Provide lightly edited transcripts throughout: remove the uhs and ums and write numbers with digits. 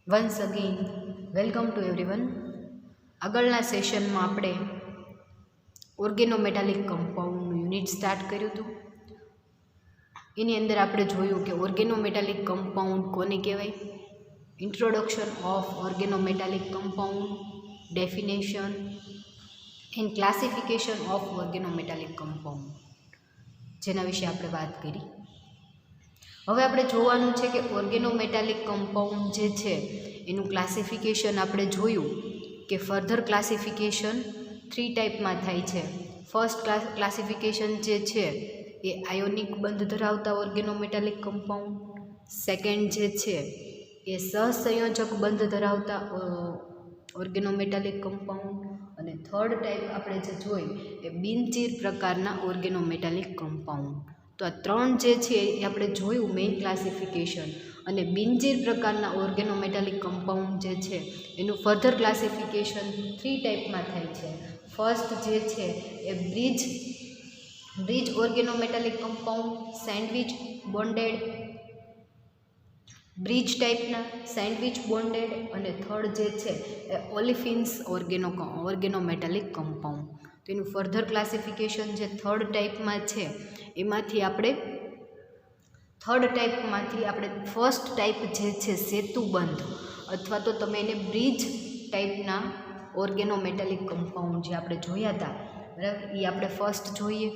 Once again welcome to everyone. આગળના સેશનમાં આપણે ઓર્ગેનોમેટાલિક કમ્પાઉન્ડનું યુનિટ સ્ટાર્ટ કર્યું હતું. એની અંદર આપણે જોયું કે ઓર્ગેનોમેટાલિક કમ્પાઉન્ડ કોને કહેવાય, introduction of organometallic compound, definition and classification of organometallic compound, જેના વિશે આપણે વાત કરી. હવે આપણે જોવાનું છે કે ઓર્ગેનોમેટાલિક કમ્પાઉન્ડ જે છે એનું ક્લાસિફિકેશન આપણે જોયું કે ફર્ધર ક્લાસિફિકેશન 3 ટાઈપમાં થાય છે. ફર્સ્ટ ક્લાસિફિકેશન જે છે એ આયોનિક બંધ ધરાવતા ઓર્ગેનોમેટાલિક કમ્પાઉન્ડ, સેકન્ડ જે છે એ સહસંયોજક બંધ ધરાવતા ઓર્ગેનોમેટાલિક કમ્પાઉન્ડ, અને થર્ડ ટાઈપ આપણે જે જોઈ એ બિનચીર પ્રકારના ઓર્ગેનોમેટાલિક કમ્પાઉન્ડ. તો આ 3 જે છે એ આપણે જોયું મેઇન ક્લાસિફિકેશન. અને બિનચીર પ્રકારના ઓર્ગેનોમેટાલિક કમ્પાઉન્ડ જે છે એનું ફર્ધર ક્લાસિફિકેશન 3 ટાઈપમાં થાય છે. ફર્સ્ટ જે છે એ bridge organometallic compound, sandwich bonded, bridge ટાઈપના સેન્ડવિચ બોન્ડેડ, અને થર્ડ જે છે એ ઓલિફિન્સ ઓર્ગેનોમેટાલિક કમ્પાઉન્ડ. તો એનું ફર્ધર ક્લાસિફિકેશન જે થર્ડ ટાઈપમાં છે એમાંથી આપણે ફર્સ્ટ ટાઈપ જે છે સેતુબંધ, અથવા તો તમે એને બ્રિજ ટાઈપના ઓર્ગેનોમેટાલિક કમ્પાઉન્ડ જે આપણે જોયા હતા, બરાબર, એ આપણે ફર્સ્ટ જોઈએ.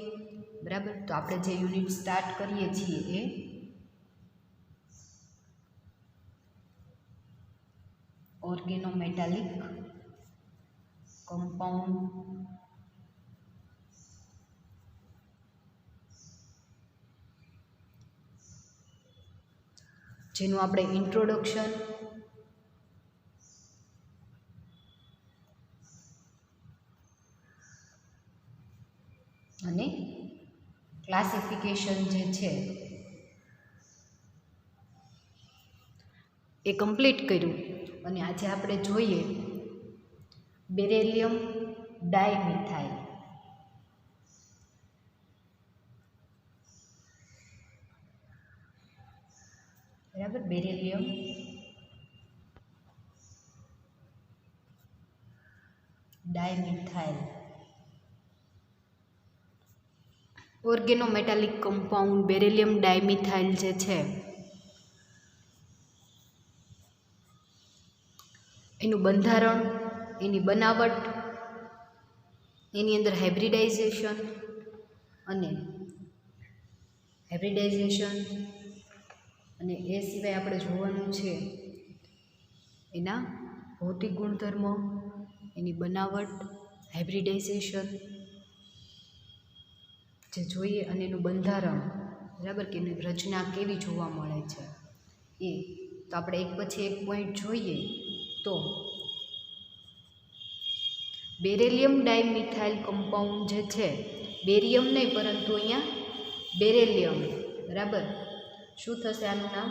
બરાબર, તો આપણે જે યુનિટ સ્ટાર્ટ કરીએ છીએ એ ઓર્ગેનોમેટાલિક કમ્પાઉન્ડ જેનું આપણે ઇન્ટ્રોડક્શન અને ક્લાસિફિકેશન જે છે એ કમ્પ્લીટ કર્યું. અને આજે આપણે જોઈએ બેરિલિયમ ડાયમિથાઇલ. બરાબર, beryllium dimethyl organometallic compound beryllium dimethyl જે છે એનું બંધારણ, એની બનાવટ, એની અંદર હાઇબ્રિડાઇઝેશન અને એ સિવાય આપણે જોવાનું છે એના ભૌતિક ગુણધર્મો, એની બનાવટ, હાઇબ્રિડાઇઝેશન જે જોઈએ, અને એનું બંધારણ, બરાબર, કે એની રચના કેવી જોવા મળે છે એ. તો આપણે એક પછી એક પોઈન્ટ જોઈએ. તો બેરિલિયમ ડાયમિથાઇલ કમ્પાઉન્ડ જે છે, બેરિયમ નહીં પરંતુ અહીંયા બેરિલિયમ, બરાબર, શું થશે આનું નામ,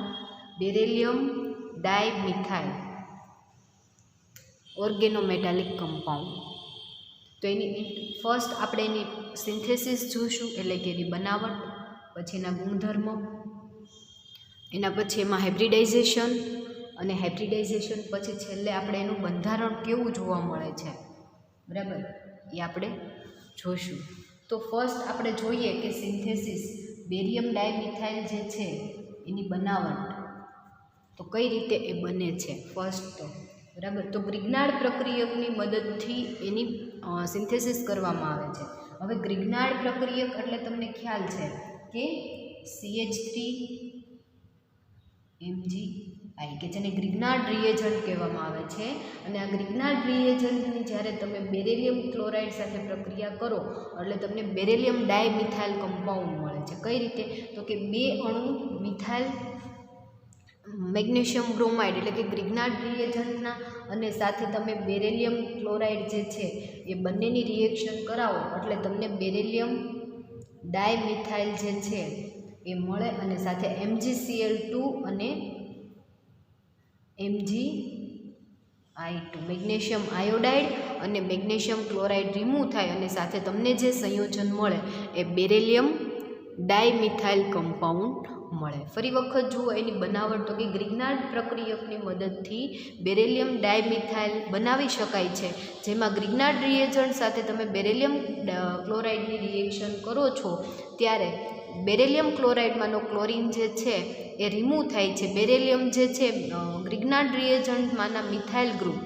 બેરિલિયમ ડાયમિથાઇલ ઓર્ગેનોમેટાલિક કમ્પાઉન્ડ. તો એની ફર્સ્ટ આપણે એની સિન્થેસિસ જોઈશું, એટલે કે એની બનાવટ, પછી એના ગુણધર્મો, એના પછી એમાં હાઇબ્રિડાઇઝેશન, અને હાઇબ્રિડાઇઝેશન પછી છેલ્લે આપણે એનું બંધારણ કેવું જોવા મળે છે, બરાબર, એ આપણે જોઈશું. તો ફર્સ્ટ આપણે જોઈએ કે સિન્થેસિસ બેરિયમ ડાયમિથાઇલ જે છે એની બનાવટ, તો કઈ રીતે એ બને છે ફર્સ્ટ તો, બરાબર. તો ગ્રિગ્નાર્ડ પ્રક્રિયકની મદદથી એની સિન્થેસિસ કરવામાં આવે છે. હવે ગ્રિગ્નાર્ડ પ્રક્રિયક એટલે તમને ખ્યાલ છે કે CH3 કે જેને ગ્રિગ્નાર્ડ રિએજન્ટ કહેવામાં આવે છે. અને આ ગ્રિગ્નાર્ડ રિએજન્ટની જ્યારે તમે બેરિલિયમ ક્લોરાઇડ સાથે પ્રક્રિયા કરો એટલે તમને બેરિલિયમ ડાયમિથાઇલ કમ્પાઉન્ડ મળે છે. કઈ રીતે, તો કે 2 અણુ મિથાઇલ મેગ્નેશિયમ બ્રોમાઇડ એટલે કે ગ્રિગ્નાર્ડ રિએજન્ટના, અને સાથે તમે બેરિલિયમ ક્લોરાઇડ જે છે એ બંનેની રિએક્શન કરાવો એટલે તમને બેરિલિયમ ડાયમિથાઇલ જે છે એ મળે, અને સાથે MgCl2 અને MgI2 મેગ્નેશિયમ આયોડાઇડ અને મેગ્નેશિયમ ક્લોરાઇડ રિમૂવ થાય, અને સાથે તમને જે સંયોજન મળે એ બેરિલિયમ ડાયમિથાઇલ કમ્પાઉન્ડ મળે. ફરી વખત જુઓ એની બનાવટ, તો કે ગ્રિગ્નાર્ડ પ્રક્રિયકની મદદથી બેરિલિયમ ડાયમિથાઇલ બનાવી શકાય છે, જેમાં ગ્રિગ્નાર્ડ રિએજન્ટ સાથે તમે બેરિલિયમ ક્લોરાઇડની રિએક્શન કરો છો ત્યારે બેરિલિયમ ક્લોરાઇડમાંનો ક્લોરિન જે છે એ રિમૂવ થાય છે. બેરિલિયમ જે છે ગ્રિગ્નાર્ડ રિએજન્ટમાંના મિથાઇલ ગ્રુપ,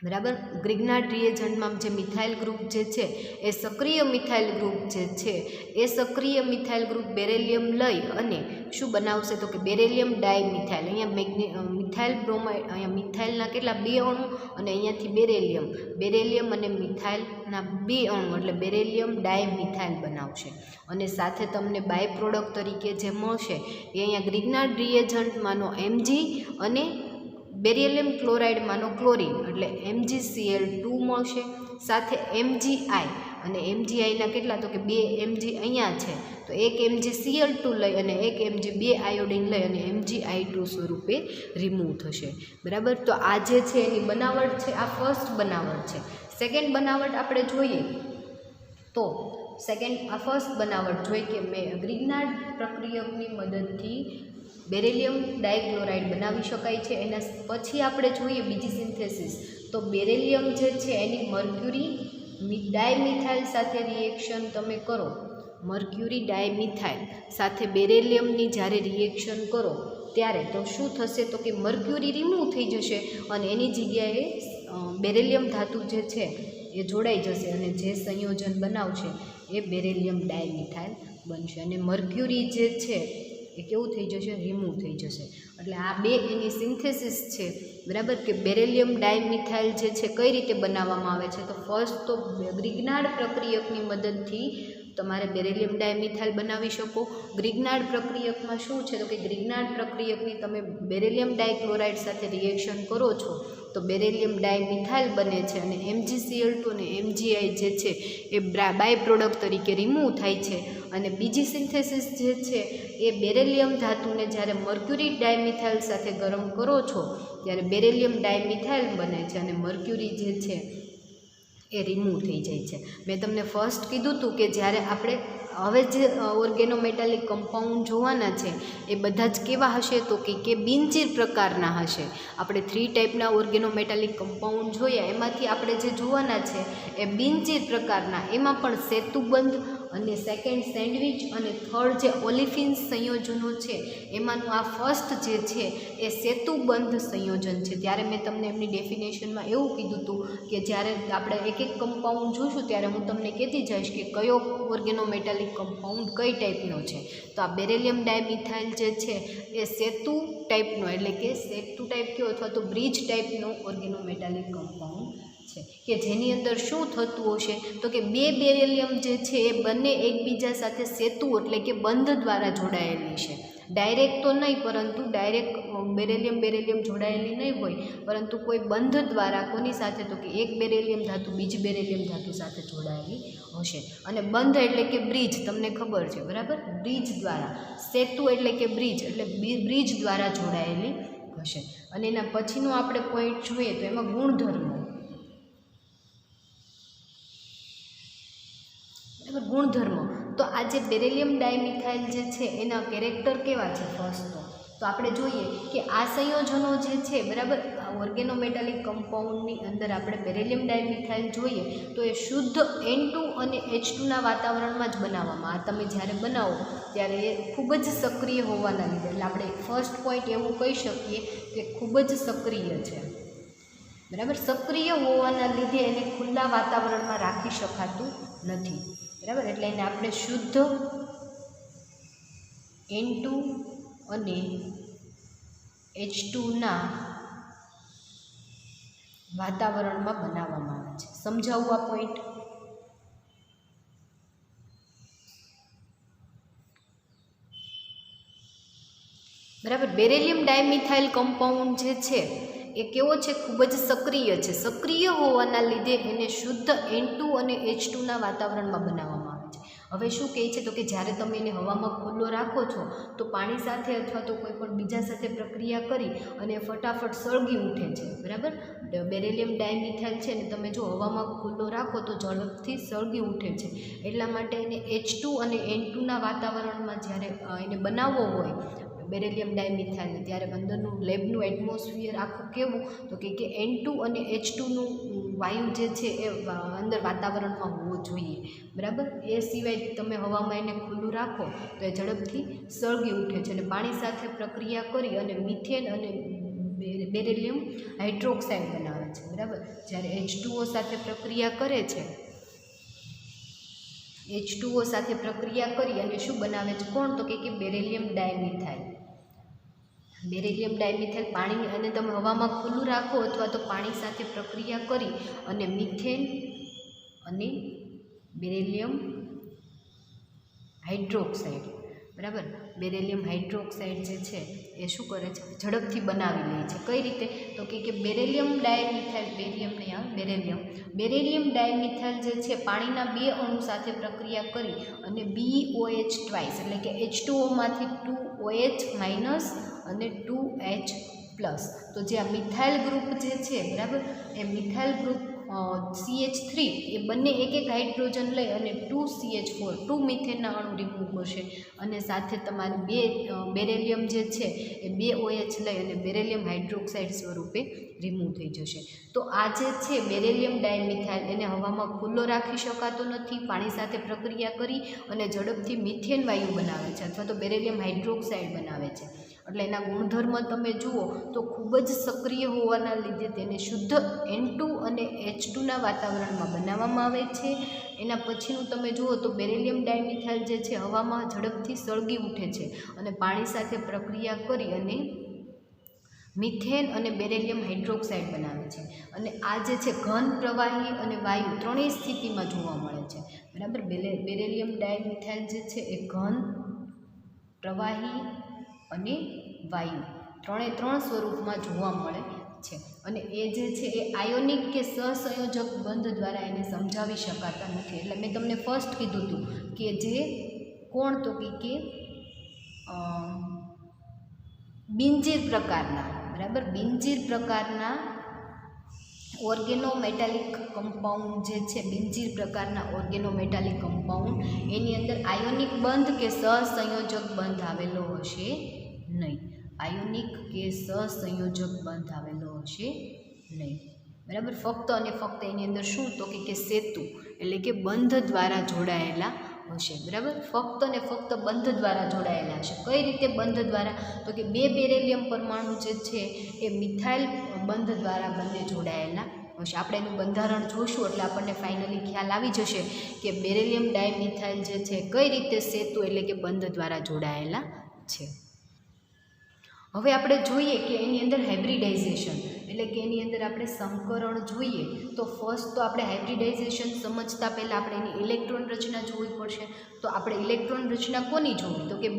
બરાબર, ગ્રિગ્નાર્ડ રિએજન્ટમાં જે મિથાઇલ ગ્રુપ જે છે એ સક્રિય મિથાઇલ ગ્રુપ જે છે એ સક્રિય મિથાઇલ ગ્રુપ બેરિલિયમ લઈ અને શું બનાવશે, તો કે બેરિલિયમ ડાયમિથાઇલ. અહીંયા મિથાઇલ બ્રોમાઇડ, અહીંયા મિથાઇલના કેટલા 2 અણુ અને અહીંયાથી બેરિલિયમ અને મિથાઇલના 2 અણુ એટલે બેરિલિયમ ડાયમિથાઇલ બનાવશે. અને સાથે તમને બાય પ્રોડક્ટ તરીકે જે મળશે એ અહીંયા ગ્રિગ્નાર્ડ રિએજન્ટમાંનો Mg અને બેરિલિયમ ક્લોરાઇડમાંનો ક્લોરિન એટલે MgCl2 મળશે. સાથે MgI, અને MgIના કેટલા, તો કે 2 Mg અહીંયા છે, તો એક MgCl2 લઈ અને એક Mg 2 આયોડિન લઈ અને MgI2 સ્વરૂપે રિમૂવ થશે. બરાબર, તો આ જે છે એની બનાવટ છે, આ ફર્સ્ટ બનાવટ છે. સેકન્ડ બનાવટ આપણે જોઈએ તો ફર્સ્ટ બનાવટ જોઈ કે ગ્રિગ્નાર્ડ પ્રક્રિયકની મદદથી બેરિલિયમ ડાયક્લોરાઇડ બનાવી શકાય છે. એના પછી આપણે જોઈએ બીજી સિન્થેસિસ, તો બેરિલિયમ જે છે એની મર્ક્યુરી ડાયમિથાઇલ સાથે રિએક્શન તમે કરો. મર્ક્યુરી ડાયમિથાઇલ સાથે બેરિલિયમની જ્યારે રિએક્શન કરો ત્યારે તો શું થશે, તો કે મર્ક્યુરી રિમૂવ થઈ જશે અને એની જગ્યાએ બેરિલિયમ ધાતુ જે છે એ જોડાઈ જશે અને જે સંયોજન બનાવશે એ બેરિલિયમ ડાયમિથાઇલ બનશે અને મર્ક્યુરી જે છે એ કેવું થઈ જશે, રિમૂવ થઈ જશે. એટલે આ બે એની સિન્થેસિસ છે. બરાબર, કે બેરિલિયમ ડાયમિથાઇલ જે છે કઈ રીતે બનાવવામાં આવે છે, તો ફર્સ્ટ તો ગ્રિગ્નાર્ડ પ્રક્રિયકની મદદથી તમારે બેરિલિયમ ડાયમિથાઇલ બનાવી શકો. ગ્રિગ્નાર્ડ પ્રક્રિયકમાં શું છે, તો કે ગ્રિગ્નાર્ડ પ્રક્રિયકની તમે બેરિલિયમ ડાયક્લોરાઇડ સાથે રિએક્શન કરો છો તો બેરિલિયમ ડાયમિથાઇલ બને છે અને MgCl2 અને MgI જે છે એ બાય પ્રોડક્ટ તરીકે રિમૂવ થાય છે. અને બીજી સિન્થેસિસ જે છે એ બેરિલિયમ ધાતુને જ્યારે મર્ક્યુરી ડાયમિથાઇલ સાથે ગરમ કરો છો ત્યારે બેરિલિયમ ડાયમિથાઇલ બને છે અને મર્ક્યુરી જે છે એ રિમૂવ થઈ જાય છે. મેં તમને ફર્સ્ટ કીધું હતું કે જ્યારે આપણે હવે જે ઓર્ગેનોમેટાલિક કમ્પાઉન્ડ જોવાના છે એ બધા જ કેવા હશે, તો કે બિનચીર પ્રકારના હશે. આપણે 3 ટાઈપના ઓર્ગેનોમેટાલિક કમ્પાઉન્ડ જોયા, એમાંથી આપણે જે જોવાના છે એ બિનચીર પ્રકારના, એમાં પણ સેતુબંધ અને સેકન્ડ સેન્ડવિચ અને થર્ડ જે ઓલિફિન્સ સંયોજનો છે એમાંનું આ ફર્સ્ટ જે છે એ સેતુબંધ સંયોજન છે. ત્યારે મેં તમને એમની ડેફિનેશનમાં એવું કીધું હતું કે જ્યારે આપણે એક કમ્પાઉન્ડ જોઈશું ત્યારે હું તમને કહેતી જઈશ કે કયો ઓર્ગેનોમેટાલિક કમ્પાઉન્ડ કઈ ટાઈપનો છે. તો આ બેરિલિયમ ડાયમિથાઇલ જે છે એ સેતુ ટાઈપનો એટલે કે સેતુ ટાઈપ કયો અથવા તો બ્રિજ ટાઈપનો ઓર્ગેનોમેટાલિક કમ્પાઉન્ડ છે કે જેની અંદર શું થતું હશે, તો કે 2 બેરિલિયમ જે છે એ બંને એકબીજા સાથે સેતુ એટલે કે બંધ દ્વારા જોડાયેલી છે. ડાયરેક્ટ તો નહીં, પરંતુ ડાયરેક્ટ બેરિલિયમ જોડાયેલી નહીં હોય, પરંતુ કોઈ બંધ દ્વારા કોની સાથે, તો કે એક બેરિલિયમ ધાતુ બીજી બેરિલિયમ ધાતુ સાથે જોડાયેલી હશે. અને બંધ એટલે કે બ્રિજ, તમને ખબર છે બરાબર, બ્રિજ દ્વારા. સેતુ એટલે કે બ્રિજ એટલે બ્રિજ દ્વારા જોડાયેલી હશે. અને એના પછીનો આપણે પોઈન્ટ જોઈએ તો એમાં ગુણધર્મો. ગુણધર્મો તો આ જે બેરિલિયમ ડાયમિથાઇલ જે છે એના કેરેક્ટર કેવા છે ફર્સ્ટ તો આપણે જોઈએ કે આ સંયોજનો જે છે બરાબર, ઓર્ગેનોમેટાલિક કમ્પાઉન્ડની અંદર આપણે બેરિલિયમ ડાયમિથાઇલ જોઈએ તો એ શુદ્ધ N2 અને H2ના વાતાવરણમાં જ બનાવવામાં. આ તમે જ્યારે બનાવો ત્યારે એ ખૂબ જ સક્રિય હોવાના લીધે, એટલે આપણે ફર્સ્ટ પોઈન્ટ એવું કહી શકીએ કે ખૂબ જ સક્રિય છે. બરાબર, સક્રિય હોવાના લીધે એને ખુલ્લા વાતાવરણમાં રાખી શકાતું નથી. બરાબર, એટલે એને આપણે શુદ્ધ N2 અને H2ના વાતાવરણમાં બનાવવામાં આવે છે. સમજાવું આ પોઈન્ટ? બરાબર, બેરિલિયમ ડાયમિથાઇલ કમ્પાઉન્ડ જે છે એ કેવો છે, ખૂબ જ સક્રિય છે. સક્રિય હોવાના લીધે એને શુદ્ધ N2 અને H2ના વાતાવરણમાં બનાવવામાં આવે છે. હવે શું કહે છે તો કે જ્યારે તમે એને હવામાં ખુલ્લો રાખો છો તો પાણી સાથે અથવા તો કોઈ પણ બીજા સાથે પ્રક્રિયા કરી અને ફટાફટ સળગી ઉઠે છે, બરાબર. બેરિલિયમ ડાયમિથાઇલ છે ને તમે જો હવામાં ખુલ્લો રાખો તો ઝડપથી સળગી ઉઠે છે. એટલા માટે એને H2 અને N2ના વાતાવરણમાં જ્યારે એને બનાવવો હોય બેરિલિયમ ડાયમિથાઇલ, ત્યારે અંદરનું લેબનું એટમોસ્ફિયર આખું કેવું તો કે N2 અને H2નું વાયુ જે છે એ અંદર વાતાવરણમાં હોવો જોઈએ, બરાબર. એ સિવાય તમે હવામાં એને ખુલ્લું રાખો તો એ ઝડપથી સળગી ઉઠે છે અને પાણી સાથે પ્રક્રિયા કરી અને મિથેન અને બેરિલિયમ હાઇડ્રોક્સાઇડ બનાવે છે, બરાબર. જ્યારે H2O સાથે પ્રક્રિયા કરે છે, H2O સાથે પ્રક્રિયા કરી અને શું બનાવે છે કોણ તો કે બેરિલિયમ ડાયમિથાઇલ. બેરિલિયમ ડાયમિથાઇલ પાણી અને તમે હવામાં ખુલ્લું રાખો અથવા તો પાણી સાથે પ્રક્રિયા કરી અને મિથેન અને બેરિલિયમ હાઇડ્રોક્સાઇડ, બરાબર. બેરિલિયમ હાઇડ્રોક્સાઇડ જે છે એ શું કરે છે ઝડપથી બનાવી લે છે. કઈ રીતે તો કે બેરિલિયમ ડાયમિથાઇલ, બેરિલિયમ ડાયમિથાઇલ જે છે પાણીના 2 અણુ સાથે પ્રક્રિયા કરી અને BOH ટ્વાઇસ એટલે કે H2Oમાંથી 2OH- અને 2H+, તો જે આ મિથાઇલ ગ્રુપ જે છે, બરાબર, એ મિથાઇલ ગ્રુપ CH3 એ બંને એક હાઇડ્રોજન લઈ અને 2CH4 2 મિથેનના અણુ રિમૂવ કરશે અને સાથે તમારે બેરિલિયમ જે છે એ 2OH લઈ અને બેરિલિયમ હાઇડ્રોક્સાઇડ સ્વરૂપે રિમૂવ થઈ જશે. તો આ જે છે બેરિલિયમ ડાયમિથાઇલ એને હવામાં ખુલ્લો રાખી શકાતો નથી, પાણી સાથે પ્રક્રિયા કરી અને ઝડપથી મિથેન વાયુ બનાવે છે અથવા તો બેરિલિયમ હાઇડ્રોક્સાઇડ બનાવે છે. એટલે એના ગુણધર્મ તમે જુઓ તો ખૂબ જ સક્રિય હોવાના લીધે તેને શુદ્ધ N2 અને H2ના વાતાવરણમાં બનાવવામાં આવે છે. એના પછીનું તમે જુઓ તો બેરિલિયમ ડાયમિથાઇલ જે છે હવામાં ઝડપથી સળગી ઉઠે છે અને પાણી સાથે પ્રક્રિયા કરી અને મિથેન અને બેરિલિયમ હાઇડ્રોક્સાઇડ બનાવે છે. અને આ જે છે ઘન, પ્રવાહી અને વાયુ ત્રણેય સ્થિતિમાં જોવા મળે છે, બરાબર. બેરિલિયમ ડાયમિથાઇલ જે છે એ ઘન, પ્રવાહી અને વાયુ ત્રણ સ્વરૂપમાં જોવા મળે છે. અને એ જે છે એ આયોનિક કે સહસંયોજક બંધ દ્વારા એને સમજાવી શકાતા નથી. એટલે મેં તમને ફર્સ્ટ કીધું હતું કે જે કોણ તો કે બિનજીર પ્રકારના, બરાબર, બિનજીર પ્રકારના ઓર્ગેનોમેટાલિક કમ્પાઉન્ડ જે છે, બિનજીર પ્રકારના ઓર્ગેનોમેટાલિક કમ્પાઉન્ડ એની અંદર આયોનિક બંધ કે સહસંયોજક બંધ આવેલો હશે નહીં, આયોનિક કે સહસંયોજક બંધ આવેલો હશે નહીં, બરાબર. ફક્ત અને ફક્ત એની અંદર શું તો કે સેતુ એટલે કે બંધ દ્વારા જોડાયેલા હશે, બરાબર. ફક્ત અને ફક્ત બંધ દ્વારા જોડાયેલા હશે. કઈ રીતે બંધ દ્વારા તો કે 2 બેરિલિયમ પરમાણુ જે છે એ મિથાઇલ બંધ દ્વારા બંને જોડાયેલા હશે. આપણે એનું બંધારણ જોઈશું એટલે આપણને ફાઇનલી ખ્યાલ આવી જશે કે બેરિલિયમ ડાયમિથાઇલ જે છે કઈ રીતે સેતુ એટલે કે બંધ દ્વારા જોડાયેલા છે. હવે આપણે જોઈએ કે એની અંદર હાઇબ્રિડાઇઝેશન એટલે કે એની અંદર આપણે સંકરણ જોઈએ તો ફર્સ્ટ તો આપણે હાઇબ્રિડાઇઝેશન સમજતા પહેલાં આપણે એની ઇલેક્ટ્રોન રચના જોવી પડશે. તો આપણે ઇલેક્ટ્રોન રચના કોની જોવી તો કે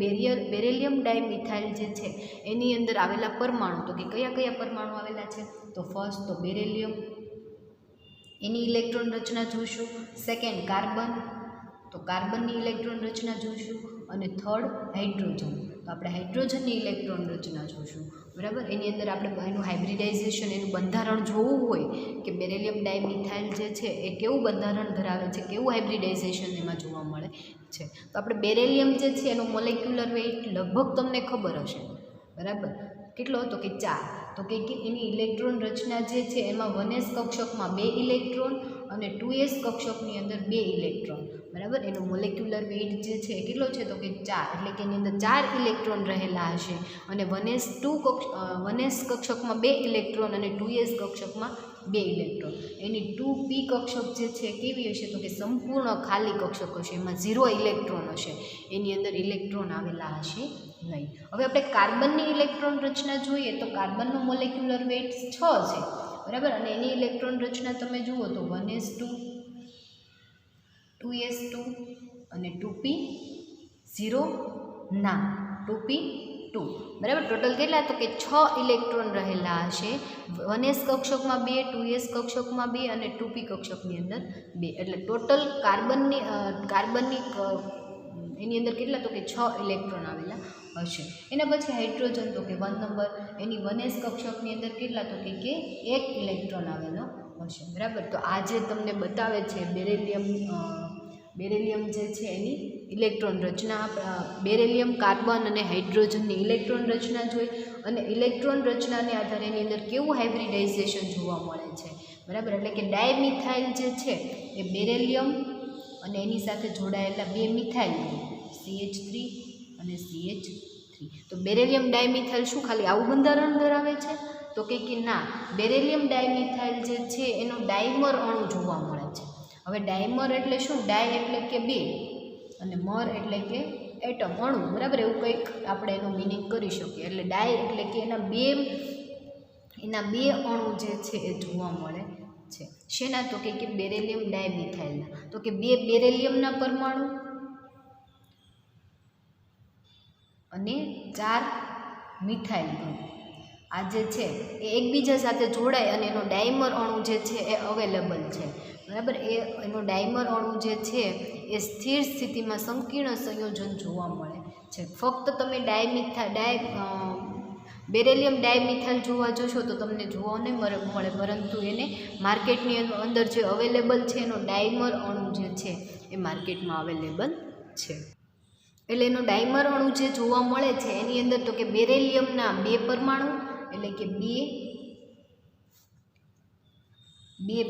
બેરિલિયમ ડાયમિથાઇલ જે છે એની અંદર આવેલા પરમાણુ તો કે કયા કયા પરમાણુ આવેલા છે તો ફર્સ્ટ તો બેરિલિયમ, એની ઇલેક્ટ્રોન રચના જોઈશું. સેકન્ડ કાર્બન, તો કાર્બનની ઇલેક્ટ્રોન રચના જોઈશું. અને થર્ડ હાઇડ્રોજન, તો આપણે હાઇડ્રોજનની ઇલેક્ટ્રોન રચના જોઈશું, બરાબર. એની અંદર આપણે એનું હાઇબ્રિડાઇઝેશન એનું બંધારણ જોવું હોય કે બેરિલિયમ ડાયમિથાઇલ જે છે એ કેવું બંધારણ ધરાવે છે, કેવું હાઇબ્રિડાઇઝેશન એમાં જોવા મળે છે. તો આપણે બેરિલિયમ જે છે એનો મોલેક્યુલર વેઇટ લગભગ તમને ખબર હશે, બરાબર. કેટલો હતો કે 4. તો કે એની ઇલેક્ટ્રોન રચના જે છે એમાં 1s કક્ષકમાં 2 ઇલેક્ટ્રોન અને 2s કક્ષકની અંદર 2 ઇલેક્ટ્રોન, બરાબર. એનો મોલેક્યુલર વેઇટ જે છે એ કેટલો છે તો કે 4, એટલે કે એની અંદર 4 ઇલેક્ટ્રોન રહેલા હશે. અને 1s કક્ષકમાં 2 ઇલેક્ટ્રોન અને 2s કક્ષકમાં 2 ઇલેક્ટ્રોન. એની 2p કક્ષક જે છે કેવી હશે તો કે સંપૂર્ણ ખાલી કક્ષક હશે, એમાં 0 ઇલેક્ટ્રોન હશે, એની અંદર ઇલેક્ટ્રોન આવેલા હશે નહીં. હવે આપણે કાર્બનની ઇલેક્ટ્રોન રચના જોઈએ તો કાર્બનનો મોલેક્યુલર વેઇટ 6 છે, બરાબર. અને એની ઇલેક્ટ્રોન રચના તમે જુઓ તો 1s2, 2s2 અને 2p0 ના 2p 2 બરાબર. ટોટલ કેટલા તો કે 6 ઇલેક્ટ્રોન રહેલા હશે 1s કક્ષકમાં 2, 2s કક્ષકમાં 2 અને 2p કક્ષકની અંદર 2. એટલે ટોટલ કાર્બનની એની અંદર કેટલા તો કે 6 ઇલેક્ટ્રોન આવેલા હશે. એના પછી હાઇડ્રોજન તો કે 1 નંબર, એની 1s કક્ષકની અંદર કેટલા તો કે 1 ઇલેક્ટ્રોન આવેલો હશે. બરાબર. તો આ જે તમને બતાવે છે બેરેલિયમ જે છે એની ઇલેક્ટ્રોન રચના, બેરેલિયમ, કાર્બન અને હાઇડ્રોજનની ઇલેક્ટ્રોન રચના જોઈ અને ઇલેક્ટ્રોન રચનાને આધારે એની અંદર કેવું હાઇબ્રિડાઇઝેશન જોવા મળે છે. બરાબર. એટલે કે ડાયમિથાઇલ જે છે એ બેરેલિયમ અને એની સાથે જોડાયેલા 2 મિથાઇલ CH3 અને CH3. તો બેરેલિયમ ડાયમિથાઇલ શું ખાલી આવું બંધારણ ધરાવે છે તો કે ના, બેરેલિયમ ડાયમિથાઇલ જે છે એનો ડાયમર અણુ જોવા મળે છે. હવે ડાયમર એટલે શું? ડાય એટલે કે 2 અને મર એટલે કે એટમ, અણુ. બરાબર. એવું કંઈક આપણે એનો મિનિંગ કરી શકીએ. એટલે ડાય એટલે કે એના બે અણુ જે છે એ જોવા મળે છે. શેના? તો કે બેરેલિયમ ડાયમિથાઇલના. તો કે 2 બેરેલિયમના પરમાણુ અને 4 મિથાઇલ ગ્રુપ આ જે છે એ એકબીજા સાથે જોડાય અને એનો ડાયમર અણુ જે છે એ અવેલેબલ છે. બરાબર. એનો ડાયમર અણુ જે છે એ સ્થિર સ્થિતિમાં સંકીર્ણ સંયોજન જોવા મળે છે. ફક્ત તમે બેરેલિયમ ડાયમિથાઇલ જોવા જશો તો તમને જોવા નહીં મળે, પરંતુ એને માર્કેટની અંદર જે અવેલેબલ છે એનો ડાયમર અણુ જે છે એ માર્કેટમાં અવેલેબલ છે. એટલે એનો ડાયમર અણુ જે જોવા મળે છે એની અંદર તો કે બેરેલિયમના 2 પરમાણુ એટલે કે 2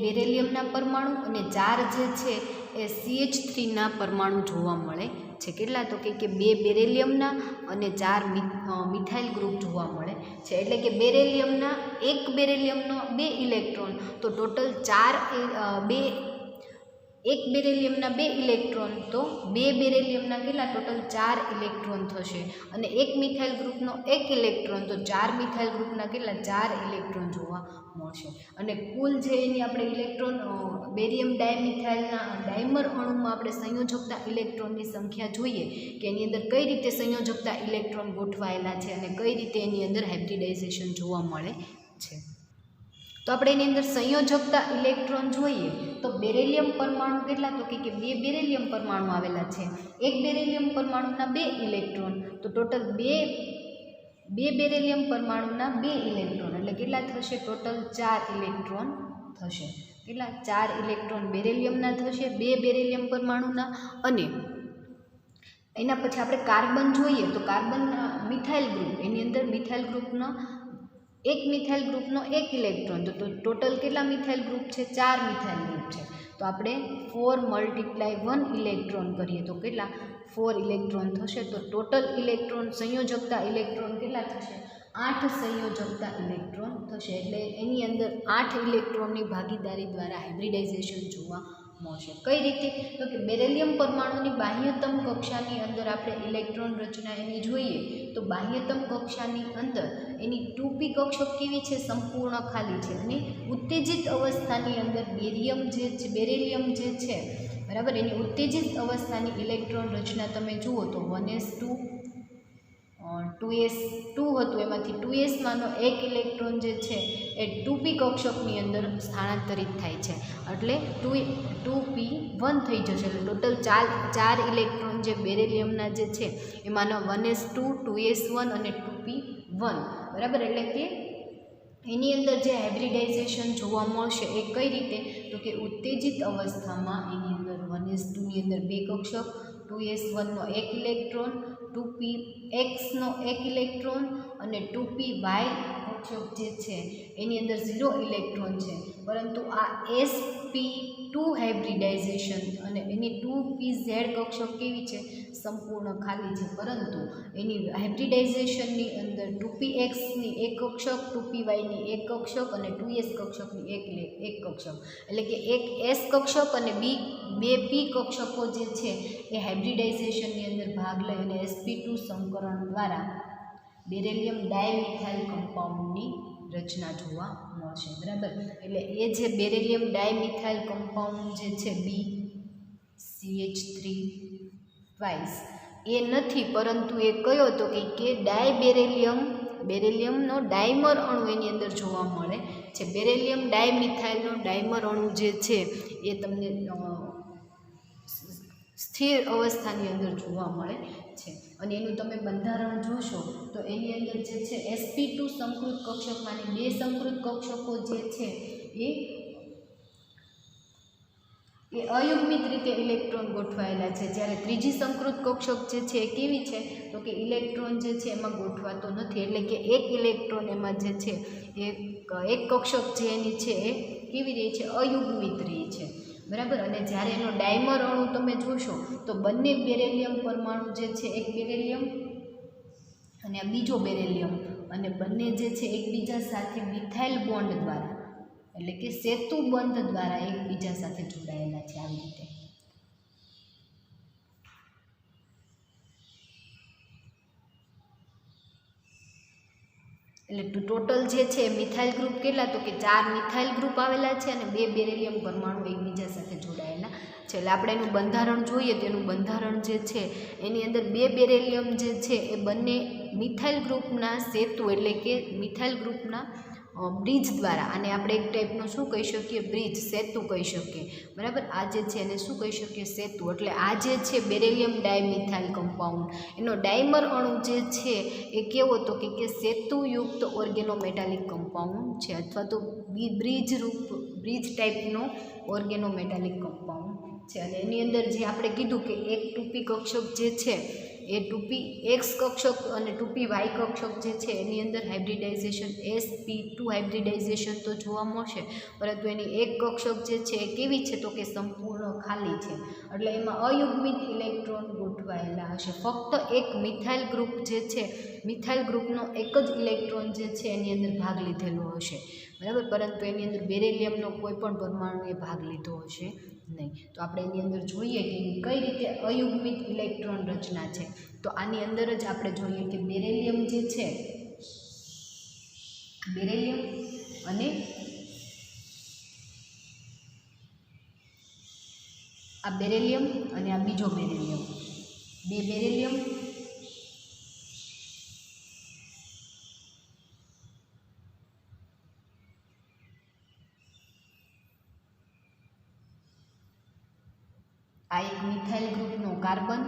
બેરેલિયમના પરમાણુ અને 4 જે છે એ CH3ના પરમાણુ જોવા મળે છે. કેટલા? તો કે 2 બેરેલિયમના અને 4 મિથાઇલ ગ્રુપ જોવા મળે છે. એટલે કે બેરેલિયમના 1 બેરેલિયમનો 2 ઇલેક્ટ્રોન, તો ટોટલ 1 બેરેલિયમના 2 ઇલેક્ટ્રોન, તો 2 બેરેલિયમના કેટલા? ટોટલ 4 ઇલેક્ટ્રોન થશે. અને 1 મિથાઇલ ગ્રુપનો 1 ઇલેક્ટ્રોન, તો 4 મિથાઇલ ગ્રુપના કેટલા? 4 ઇલેક્ટ્રોન જોવા મળશે. અને કુલ જે એની આપણે ઇલેક્ટ્રોન બેરિયમ ડાયમિથાઇલના ડાયમર અણુમાં આપણે સંયોજકતા ઇલેક્ટ્રોનની સંખ્યા જોઈએ કે એની અંદર કઈ રીતે સંયોજકતા ઇલેક્ટ્રોન ગોઠવાયેલા છે અને કઈ રીતે એની અંદર હાઇબ્રિડાઇઝેશન જોવા મળે છે. તો આપણે એની અંદર સંયોજકતા ઇલેક્ટ્રોન જોઈએ તો બેરેલિયમ પરમાણુ કેટલા? તો કે 2 બેરેલિયમ પરમાણુ આવેલા છે. 1 બેરેલિયમ પરમાણુના 2 ઇલેક્ટ્રોન, તો ટોટલ 2 બેરેલિયમ પરમાણુના 2 ઇલેક્ટ્રોન એટલે કેટલા થશે? ટોટલ 4 ઇલેક્ટ્રોન થશે. કેટલા? 4 ઇલેક્ટ્રોન બેરેલિયમના થશે 2 બેરેલિયમ પરમાણુના. અને એના પછી આપણે કાર્બન જોઈએ તો કાર્બનના મિથાઇલ ગ્રુપ, એની અંદર મિથાઇલ ગ્રુપનો 1 મિથાઇલ ગ્રુપનો 1 ઇલેક્ટ્રોન, તો ટોટલ કેટલા મિથાઇલ ગ્રુપ છે? 4 મિથાઇલ ગ્રુપ છે. તો આપણે 4 × 1 ઇલેક્ટ્રોન કરીએ તો કેટલા? 4 ઇલેક્ટ્રોન થશે. તો ટોટલ ઇલેક્ટ્રોન સંયોજકતા ઇલેક્ટ્રોન કેટલા થશે? 8 સંયોજકતા ઇલેક્ટ્રોન થશે. એટલે એની અંદર 8 ઇલેક્ટ્રોનની ભાગીદારી દ્વારા હાઇબ્રિડાઇઝેશન જોવા મળશે. કઈ રીતે? તો કે બેરેલિયમ પરમાણુની બાહ્યતમ કક્ષાની અંદર આપણે ઇલેક્ટ્રોન રચના એની જોઈએ તો બાહ્યતમ કક્ષાની અંદર એની 2p કક્ષક કેવી છે? સંપૂર્ણ ખાલી છે. અને ઉત્તેજિત અવસ્થાની અંદર બેરેલિયમ જે છે, બરાબર, એની ઉત્તેજિત અવસ્થાની ઇલેક્ટ્રોન રચના તમે જુઓ તો 1s2 2s2 હતું, એમાંથી 2sમાંનો 1 ઇલેક્ટ્રોન જે છે એ 2p કક્ષકની અંદર સ્થાનાંતરિત થાય છે. એટલે 2p1 થઈ જશે. એટલે ટોટલ 4 ઇલેક્ટ્રોન જે બેરેલિયમના જે છે એમાંનો 1s2 2s1 અને 2p1, બરાબર. એટલે કે એની અંદર જે હાઇબ્રિડાઇઝેશન જોવા મળશે એ કઈ રીતે? તો કે ઉત્તેજિત અવસ્થામાં એની અંદર 1s2ની અંદર 2 કક્ષક, 2s1નો 1 ઇલેક્ટ્રોન, 2px નો 1 ઇલેક્ટ્રોન અને 2py કક્ષક જે છે એની અંદર 0 ઇલેક્ટ્રોન છે. પરંતુ આ sp2 હાઇબ્રિડાઇઝેશન અને એની 2pz કક્ષક કેવી છે? સંપૂર્ણ ખાલી છે. પરંતુ એની હાઇબ્રિડાઇઝેશનની અંદર 2pxની 1 કક્ષક, 2pyની 1 કક્ષક અને 2s કક્ષકની 1 કક્ષક, એટલે કે એક s કક્ષક અને 2p કક્ષકો જે છે એ હાઇબ્રિડાઇઝેશનની અંદર ભાગ લઈ અને sp2 સંકરણ દ્વારા બેરેલિયમ ડાયમિથાઇલ કમ્પાઉન્ડની રચના જોવા મળશે. બરાબર. એટલે એ જે બેરેલિયમ ડાયમિથાઇલ કમ્પાઉન્ડ જે છે BCH3 ટ્વાઇસ, એ નથી, પરંતુ એ કયો હતો કે ડાયબેરેલિયમ, બેરેલિયમનો ડાયમર અણુ એની અંદર જોવા મળે છે. બેરેલિયમ ડાયમિથાઇલનો ડાયમર અણુ જે છે એ તમને સ્થિર અવસ્થાની અંદર જોવા મળે છે. અને એનું તમે બંધારણ જોશો તો એની અંદર જે છે sp2 સંકૃત કક્ષકમાંની બે સંકૃત કક્ષકો જે છે એ અયુગ્મિત રીતે ઇલેક્ટ્રોન ગોઠવાયેલા છે, જ્યારે ત્રીજી સંકૃત કક્ષક જે છે એ કેવી છે તો કે ઇલેક્ટ્રોન જે છે એમાં ગોઠવાતો નથી, એટલે કે એક ઇલેક્ટ્રોન એમાં જે છે એ એક કક્ષક જે એની છે એ કેવી રહી છે, અયુગ્મિત રહી છે, બરાબર. અને જ્યારે એનો ડાયમર અણુ તમે જોશો તો બંને બેરેલિયમ પરમાણુ જે છે, એક બેરેલિયમ અને આ બીજો બેરેલિયમ, અને બંને જે છે એકબીજા સાથે મિથાઇલ બોન્ડ દ્વારા, એટલે કે સેતુ બંધ દ્વારા એકબીજા સાથે જોડાયેલા છે. આવી રીતે એટલે ટોટલ જે છે મિથાઇલ ગ્રુપ કેટલા તો કે 4 મિથાઇલ ગ્રુપ આવેલા છે અને 2 બેરેલિયમ પરમાણુ એકબીજા સાથે જોડાયેલા છે. એટલે આપણે એનું બંધારણ જોઈએ તો એનું બંધારણ જે છે એની અંદર 2 બેરેલિયમ જે છે એ બંને મિથાઇલ ગ્રુપના સેતુ, એટલે કે મિથાઇલ ગ્રુપના બ્રિજ દ્વારા, આને આપણે એક ટાઈપનો શું કહી શકીએ, બ્રિજ, સેતુ કહી શકીએ, બરાબર. આ જે છે એને શું કહી શકીએ, સેતુ. એટલે આ જે છે બેરેલિયમ ડાયમિથાઇલ કમ્પાઉન્ડ, એનો ડાયમર અણુ જે છે એ કેવો તો કે સેતુયુક્ત ઓર્ગેનોમેટાલિક કમ્પાઉન્ડ છે, અથવા તો બ્રિજ ટાઈપનો ઓર્ગેનોમેટાલિક કમ્પાઉન્ડ છે. અને એની અંદર જે આપણે કીધું કે એક 2p કક્ષક જે છે એ 2p x કક્ષક અને 2p y કક્ષક જે છે એની અંદર હાઇબ્રિડાઇઝેશન sp2 હાઇબ્રિડાઇઝેશન તો જોવા મળશે, પરંતુ એની એક કક્ષક જે છે એ કેવી છે તો કે સંપૂર્ણ ખાલી છે, એટલે એમાં અયુગ્મિત ઇલેક્ટ્રોન ગોઠવાયેલા હશે. ફક્ત એક મિથાઇલ ગ્રુપ જે છે, મિથાઇલ ગ્રુપનો એક જ ઇલેક્ટ્રોન જે છે એની અંદર ભાગ લીધેલો હશે, બરાબર, પરંતુ એની અંદર બેરેલિયમનો કોઈ પણ પરમાણુએ ભાગ લીધો હશે નહીં. તો આપણે એની અંદર જોઈએ કે કઈ રીતે અયુગ્મિત ઇલેક્ટ્રોન રચના છે. તો આની અંદર જ આપણે જોઈએ કે બેરેલિયમ જે છે, બેરેલિયમ અને આ બેરેલિયમ અને આ બીજો બેરેલિયમ, બે બેરેલિયમ આ એક મિથાઇલ ગ્રુપનો કાર્બન,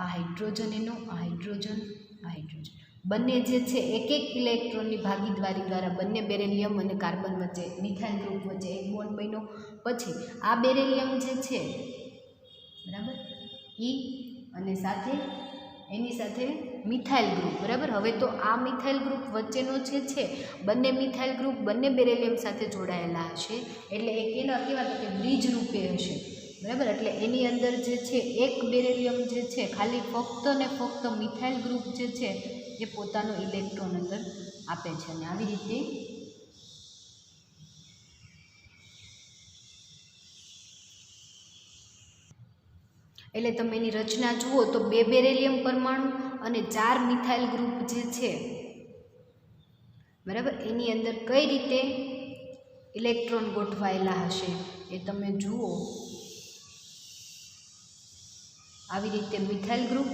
આ હાઇડ્રોજન એનો, આ હાઇડ્રોજન, આ હાઇડ્રોજન, બંને જે છે એક એક ઇલેક્ટ્રોનની ભાગીદારી દ્વારા બંને બેરેલિયમ અને કાર્બન વચ્ચે, મિથાઇલ ગ્રુપ વચ્ચે એક બોન્ડ બન્યો. પછી આ બેરેલિયમ જે છે, બરાબર, ઈ અને સાથે એની સાથે મિથાઇલ ગ્રુપ, બરાબર. હવે તો આ મિથાઇલ ગ્રુપ વચ્ચેનો જે છે બંને મિથાઇલ ગ્રુપ બંને બેરેલિયમ સાથે જોડાયેલા હશે, એટલે એ કેના કહેવાય કે બ્રિજ રૂપે હશે, બરાબર. એટલે એની અંદર જે છે એક બેરેલિયમ જે છે ખાલી ફક્ત ને ફક્ત મિથાઇલ ગ્રુપ જે છે એ પોતાનો ઇલેક્ટ્રોન અંદર આપે છે. અને આવી રીતે એટલે તમે એની રચના જુઓ તો 2 બેરેલિયમ પરમાણુ અને 4 મિથાઇલ ગ્રુપ જે છે, બરાબર, એની અંદર કઈ રીતે ઇલેક્ટ્રોન ગોઠવાયેલા હશે એ તમે જુઓ. આવી રીતે મિથાઇલ ગ્રુપ,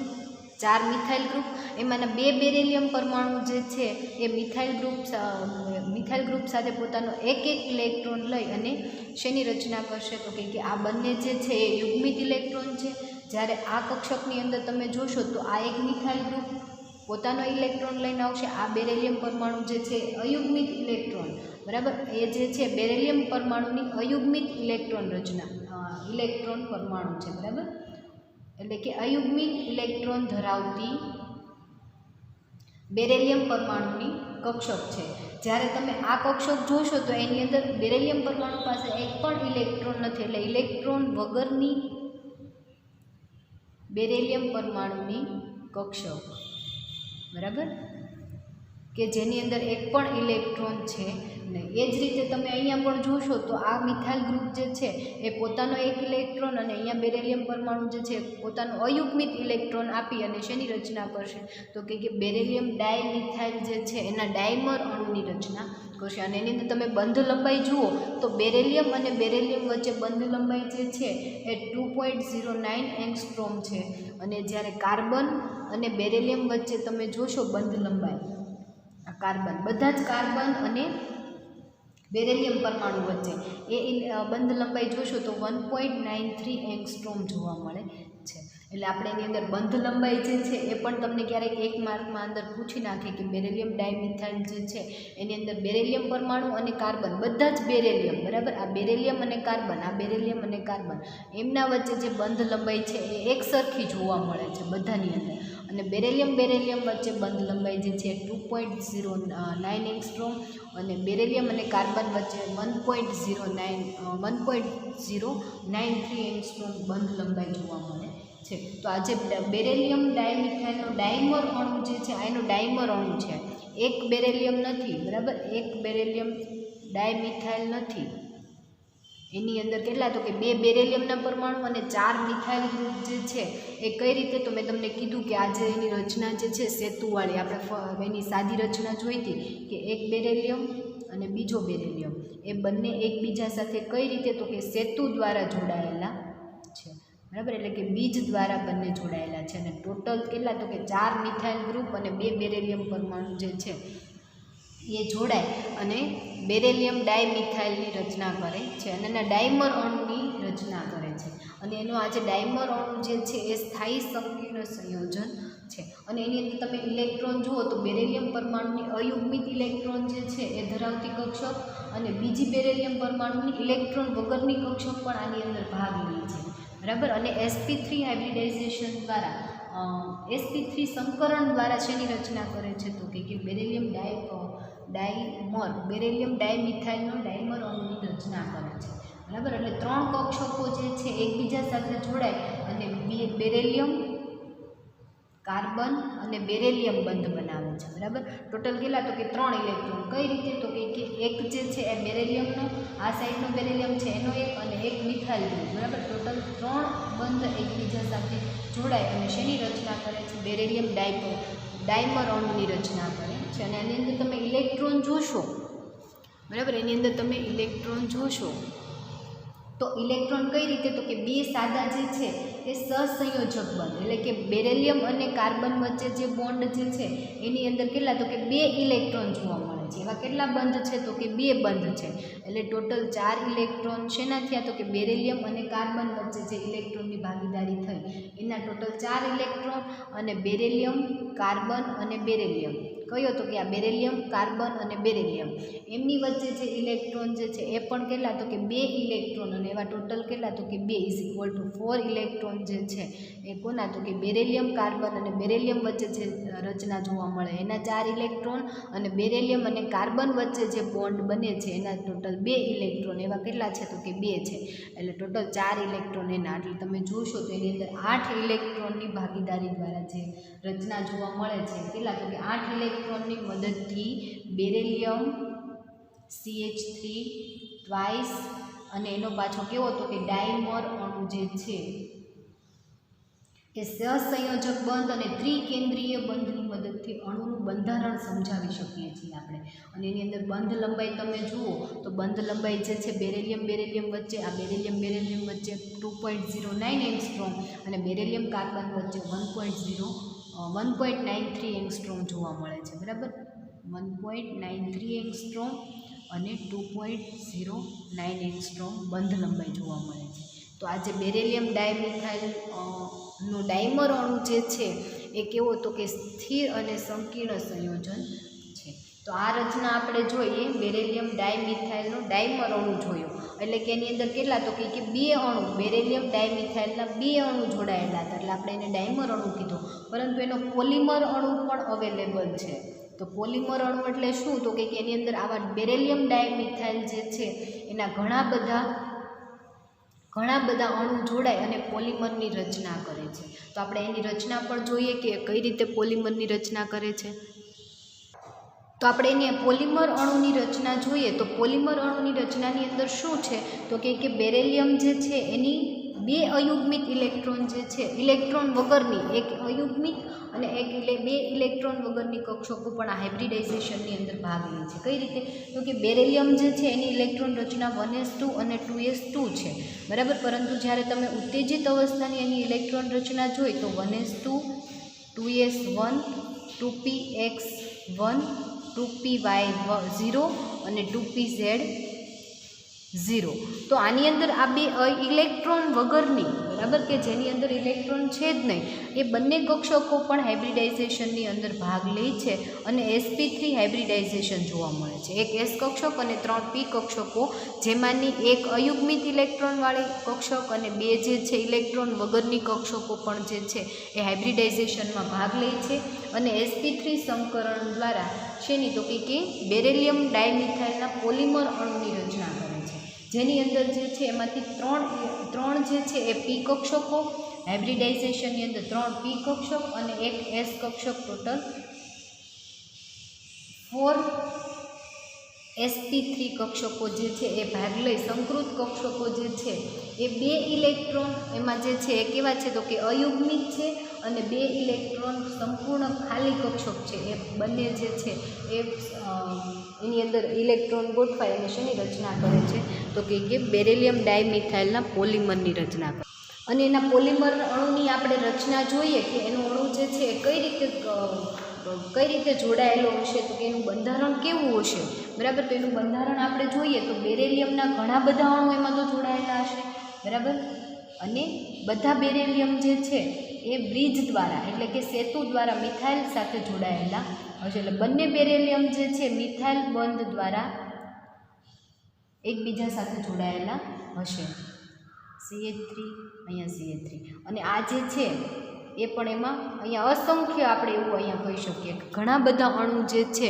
4 મિથાઇલ ગ્રુપ, એમાંના 2 બેરેલિયમ પરમાણુ જે છે એ મિથાઇલ ગ્રુપ સાથે પોતાનો એક એક ઇલેક્ટ્રોન લઈ અને શેની રચના કરશે તો કે આ બંને જે છે એ યુગ્મિત ઇલેક્ટ્રોન છે. જ્યારે આ કક્ષકની અંદર તમે જોશો તો આ એક મિથાઇલ ગ્રુપ પોતાનો ઇલેક્ટ્રોન લઈને આવશે, આ બેરેલિયમ પરમાણુ જે છે અયુગ્મિત ઇલેક્ટ્રોન, બરાબર, એ જે છે બેરેલિયમ પરમાણુની અયુગ્મિત ઇલેક્ટ્રોન રચના, ઇલેક્ટ્રોન પરમાણુ છે, બરાબર, એટલે કે અયુગ્મિત ઇલેક્ટ્રોન ધરાવતી બેરેલિયમ પરમાણુની કક્ષક છે. જ્યારે તમે આ કક્ષક જોશો તો એની અંદર બેરેલિયમ પરમાણુ પાસે એક પણ ઇલેક્ટ્રોન નથી, એટલે ઇલેક્ટ્રોન વગરની બેરેલિયમ પરમાણુની કક્ષક, બરાબર, કે જેની અંદર એક પણ ઇલેક્ટ્રોન છે ને એ જ રીતે તમે અહીંયા પણ જોશો તો આ મિથાઇલ ગ્રુપ જે છે એ પોતાનો એક ઇલેક્ટ્રોન અને અહીંયા બેરેલિયમ પરમાણુ જે છે પોતાનો અયુગ્મિત ઇલેક્ટ્રોન આપી અને શેની રચના કરશે તો કે બેરેલિયમ ડાયમિથાઇલ જે છે એના ડાયમર અણુની રચના કરશે. અને એની અંદર તમે બંધ લંબાઈ જુઓ તો બેરેલિયમ અને બેરેલિયમ વચ્ચે બંધ લંબાઈ જે છે એ 2.09 એંગસ્ટ્રોમ છે. અને જ્યારે કાર્બન અને બેરેલિયમ વચ્ચે તમે જોશો બંધ લંબાઈ, આ કાર્બન, બધા જ કાર્બન અને બેરેલિયમ પરમાણુ વચ્ચે એ બંધ લંબાઈ જોશો તો 1.93 એંગસ્ટ્રોમ જોવા મળે છે. એટલે આપણે એની અંદર બંધ લંબાઈ જે છે એ પણ તમને ક્યારેક એક માર્કમાં અંદર પૂછી નાખે કે બેરેલિયમ ડાયમિથાઇલ જે છે એની અંદર બેરેલિયમ પરમાણુ અને કાર્બન બધા જ બેરેલિયમ, બરાબર, આ બેરેલિયમ અને કાર્બન, આ બેરેલિયમ અને કાર્બન એમના વચ્ચે જે બંધ લંબાઈ છે એ એક સરખી જોવા મળે છે બધાની અંદર. અને બેરેલિયમ વચ્ચે બંધ લંબાઈ જે છે 2.09 એંગસ્ટ્રોમ અને બેરેલિયમ અને કાર્બન વચ્ચે 1.093 એંગસ્ટ્રોમ બંધ લંબાઈ જોવા મળે છે. તો આ જે બેરેલિયમ ડાયમિથાઇલનો ડાયમર અણુ જે છે આ એનો ડાયમર અણુ છે, એક બેરેલિયમ નથી, બરાબર, એક બેરેલિયમ ડાયમિથાઇલ નથી. એની અંદર કેટલા તો કે 2 બેરેલિયમના પરમાણુ અને 4 મિથાઇલ ગ્રુપ જે છે એ કઈ રીતે, તો મેં તમને કીધું કે આજે એની રચના જે છે સેતુવાળી, આપણે એની સાદી રચના જોઈ હતી કે એક બેરેલિયમ અને બીજો બેરેલિયમ એ બંને એકબીજા સાથે કઈ રીતે, તો કે સેતુ દ્વારા જોડાયેલા છે, બરાબર, એટલે કે બીજ દ્વારા બંને જોડાયેલા છે. અને ટોટલ કેટલા તો કે 4 મિથાઇલ ગ્રુપ અને 2 બેરેલિયમ પરમાણુ જે છે એ જોડાય અને બેરેલિયમ ડાયમિથાઇલની રચના કરે છે અને એના ડાયમર અણુની રચના કરે છે. અને એનો આ જે ડાયમર અણુ જે છે એ સ્થાયી સંકીર્ણ સંયોજન છે. અને એની અંદર તમે ઇલેક્ટ્રોન જુઓ તો બેરેલિયમ પરમાણુની અયુગ્મિત ઇલેક્ટ્રોન જે છે એ ધરાવતી કક્ષક અને બીજી બેરેલિયમ પરમાણુની ઇલેક્ટ્રોન વગરની કક્ષક પણ આની અંદર ભાગ લે છે, બરાબર. અને sp3 હાઇબ્રિડાઇઝેશન દ્વારા sp3 સંકરણ દ્વારા શેની રચના કરે છે તો કે બેરેલિયમ ડાયમર, બેરેલિયમ ડાયમિથાઇલનો ડાયમર અણુની રચના કરે છે, બરાબર. એટલે 3 કક્ષકો જે છે એકબીજા સાથે જોડાય અને બેરેલિયમ, કાર્બન અને બેરેલિયમ બંધ બનાવે છે, બરાબર. ટોટલ કેટલા તો કે 3 ઇલેક્ટ્રોન, કઈ રીતે તો કે એક જે છે એ બેરેલિયમનો, આ સાઈડનો બેરેલિયમ છે એનો એક અને એક મિથાઇલ ગ્રુપ, બરાબર. ટોટલ 3 બંધ એકબીજા સાથે જોડાય અને શેની રચના કરે છે, બેરેલિયમ ડાયમર અણુની રચના કરે છે. અને એની અંદર તમે ઇલેક્ટ્રોન જોશો, બરાબર, એની અંદર તમે ઇલેક્ટ્રોન જોશો તો ઇલેક્ટ્રોન કઈ રીતે, તો કે 2 સાદા જે છે એ સહસંયોજક બંધ, એટલે કે બેરેલિયમ અને કાર્બન વચ્ચે જે બોન્ડ જે છે એની અંદર કેટલા તો કે 2 ઇલેક્ટ્રોન જોવા મળે છે. એવા કેટલા બંધ છે તો કે 2 બંધ છે. એટલે ટોટલ 4 ઇલેક્ટ્રોન શેના થયા તો કે બેરેલિયમ અને કાર્બન વચ્ચે જે ઇલેક્ટ્રોનની ભાગીદારી થઈ એના ટોટલ 4 ઇલેક્ટ્રોન. અને બેરેલિયમ, કાર્બન અને બેરેલિયમ કયો તો કે આ બેરેલિયમ, કાર્બન અને બેરેલિયમ એમની વચ્ચે જે ઇલેક્ટ્રોન જે છે એ પણ કેટલા તો કે 2 ઇલેક્ટ્રોન. અને એવા ટોટલ કેટલા તો કે 2 = 4 ઇલેક્ટ્રોન જે છે એ કોના તો કે બેરેલિયમ, કાર્બન અને બેરેલિયમ વચ્ચે જે રચના જોવા મળે એના 4 ઇલેક્ટ્રોન. અને બેરેલિયમ અને કાર્બન વચ્ચે જે બોન્ડ બને છે એના ટોટલ 2 ઇલેક્ટ્રોન. એવા કેટલા છે તો કે 2 છે. એટલે ટોટલ 4 ઇલેક્ટ્રોન એના. એટલે તમે જોશો તો એની અંદર 8 ઇલેક્ટ્રોનની ભાગીદારી દ્વારા જે રચના જોવા મળે છે કેટલા તો કે 8 ઇલેક્ટ્રોનની મદદથી બેરેલિયમ CH3 ટ્વાઇસ અને એનો પાછો કેવો તો કે ડાયમર અણુ જે છે એ સહસંયોજક બંધ અને ત્રિકેન્દ્રીય બંધની મદદથી અણુનું બંધારણ સમજાવી શકીએ છીએ આપણે. અને એની અંદર બંધ લંબાઈ તમે જુઓ તો બંધ લંબાઈ જે છે બેરેલિયમ વચ્ચે, આ બેરેલિયમ વચ્ચે 2.09 એંગસ્ટ્રોમ અને બેરેલિયમ કાર્બન વચ્ચે 1.93 એંગસ્ટ્રોમ જોવા મળે છે, બરાબર. 1.93 એંગસ્ટ્રોમ અને 2.09 એંગસ્ટ્રોમ બંધ લંબાઈ જોવા મળે છે. તો આ જે બેરેલિયમ ડાયમિથાઇલ નો ડાયમર અણુ જે છે એ કેવો તો કે સ્થિર અને સંકીર્ણ સંયોજન છે. તો આ રચના આપણે જોઈએ બેરેલિયમ ડાયમિથાઇલનો ડાયમર અણુ જોયો એટલે કે એની અંદર કેટલા તો કે 2 અણુ બેરેલિયમ ડાયમિથાઇલના 2 અણુ જોડાયેલા હતા એટલે આપણે એને ડાયમર અણુ કીધો. પરંતુ એનો પોલિમર અણુ પણ અવેલેબલ છે. તો પોલિમર અણુ એટલે શું તો કે એની અંદર આવા બેરેલિયમ ડાયમિથાઇલ જે છે એના ઘણા બધા અણુ જોડાય અને પોલિમરની રચના કરે છે. તો આપણે એની રચના પણ જોઈએ કે કઈ રીતે પોલિમરની રચના કરે છે. તો આપણે એને પોલિમર અણુની રચના જોઈએ તો પોલિમર અણુની રચનાની અંદર શું છે તો કે બેરિલિયમ જે છે એની બે અયુગ્મિત ઇલેક્ટ્રોન જે છે ઇલેક્ટ્રોન વગરની એક અયુગ્મિત અને બે ઇલેક્ટ્રોન વગરની કક્ષકો પણ આ હાઇબ્રિડાઇઝેશનની અંદર ભાગ લે છે. કઈ રીતે તો કે બેરિલિયમ જે છે એની ઇલેક્ટ્રોન રચના 1s2 અને 2s2 છે બરાબર, પરંતુ જ્યારે તમે ઉત્તેજિત અવસ્થાની એની ઇલેક્ટ્રોન રચના જોઈ તો 1s2 2s1 2px1 2py0 અને 2pz0. તો આની અંદર આ બે ઇલેક્ટ્રોન વગરની બરાબર કે જેની અંદર ઇલેક્ટ્રોન છે જ નહીં એ બંને કક્ષકો પણ હાઇબ્રિડાઇઝેશનની અંદર ભાગ લે છે અને sp3 હાઇબ્રિડાઇઝેશન જોવા મળે છે. એક s કક્ષક અને 3p કક્ષકો જેમાંની એક અયુગ્મિત ઇલેક્ટ્રોનવાળી કક્ષક અને બે જે છે ઇલેક્ટ્રોન વગરની કક્ષકો પણ જે છે એ હાઇબ્રિડાઇઝેશનમાં ભાગ લે છે અને sp3 સંકરણ દ્વારા શેની તો કે બેરિલિયમ ડાયમિથાઇલના પોલિમર અણુની રચના કરે છે જેની અંદર જે છે એમાંથી ત્રણ જે છે એ p કક્ષકો હાઇબ્રિડાઇઝેશનની અંદર 3 p કક્ષક અને એક s કક્ષક ટોટલ 4 sp3 કક્ષકો જે છે એ ભાગ લઈ સંકૃત કક્ષકો જે છે એ બે ઇલેક્ટ્રોન એમાં જે છે એ કેવા છે તો કે અયુગ્મિત છે અને બે ઇલેક્ટ્રોન સંપૂર્ણ ખાલી કક્ષક છે એ બંને જે છે એ એની અંદર ઇલેક્ટ્રોન ગોઠવાય અને શેની રચના કરે છે તો કે બેરિલિયમ ડાયમિથાઇલના પોલિમરની રચના કરે અને એના પોલિમર અણુની આપણે રચના જોઈએ કે એનું અણુ જે છે એ કઈ રીતે જોડાયેલો હશે તો કે એનું બંધારણ કેવું હશે બરાબર. તો એનું બંધારણ આપણે જોઈએ તો બેરિલિયમના ઘણા બધા અણુ એમાં તો જોડાયેલા હશે બરાબર અને બધા બેરિલિયમ જે છે એ બ્રિજ દ્વારા એટલે કે સેતુ દ્વારા મિથાઇલ સાથે જોડાયેલા હશે. એટલે બંને બેરિલિયમ જે છે મિથાઇલ બંધ દ્વારા એકબીજા સાથે જોડાયેલા હશે. CH3 અહીંયા CH3 અને આ જે છે એ પણ એમાં અહીંયા અસંખ્ય આપણે એવું અહીંયા કહી શકીએ કે ઘણા બધા અણુ જે છે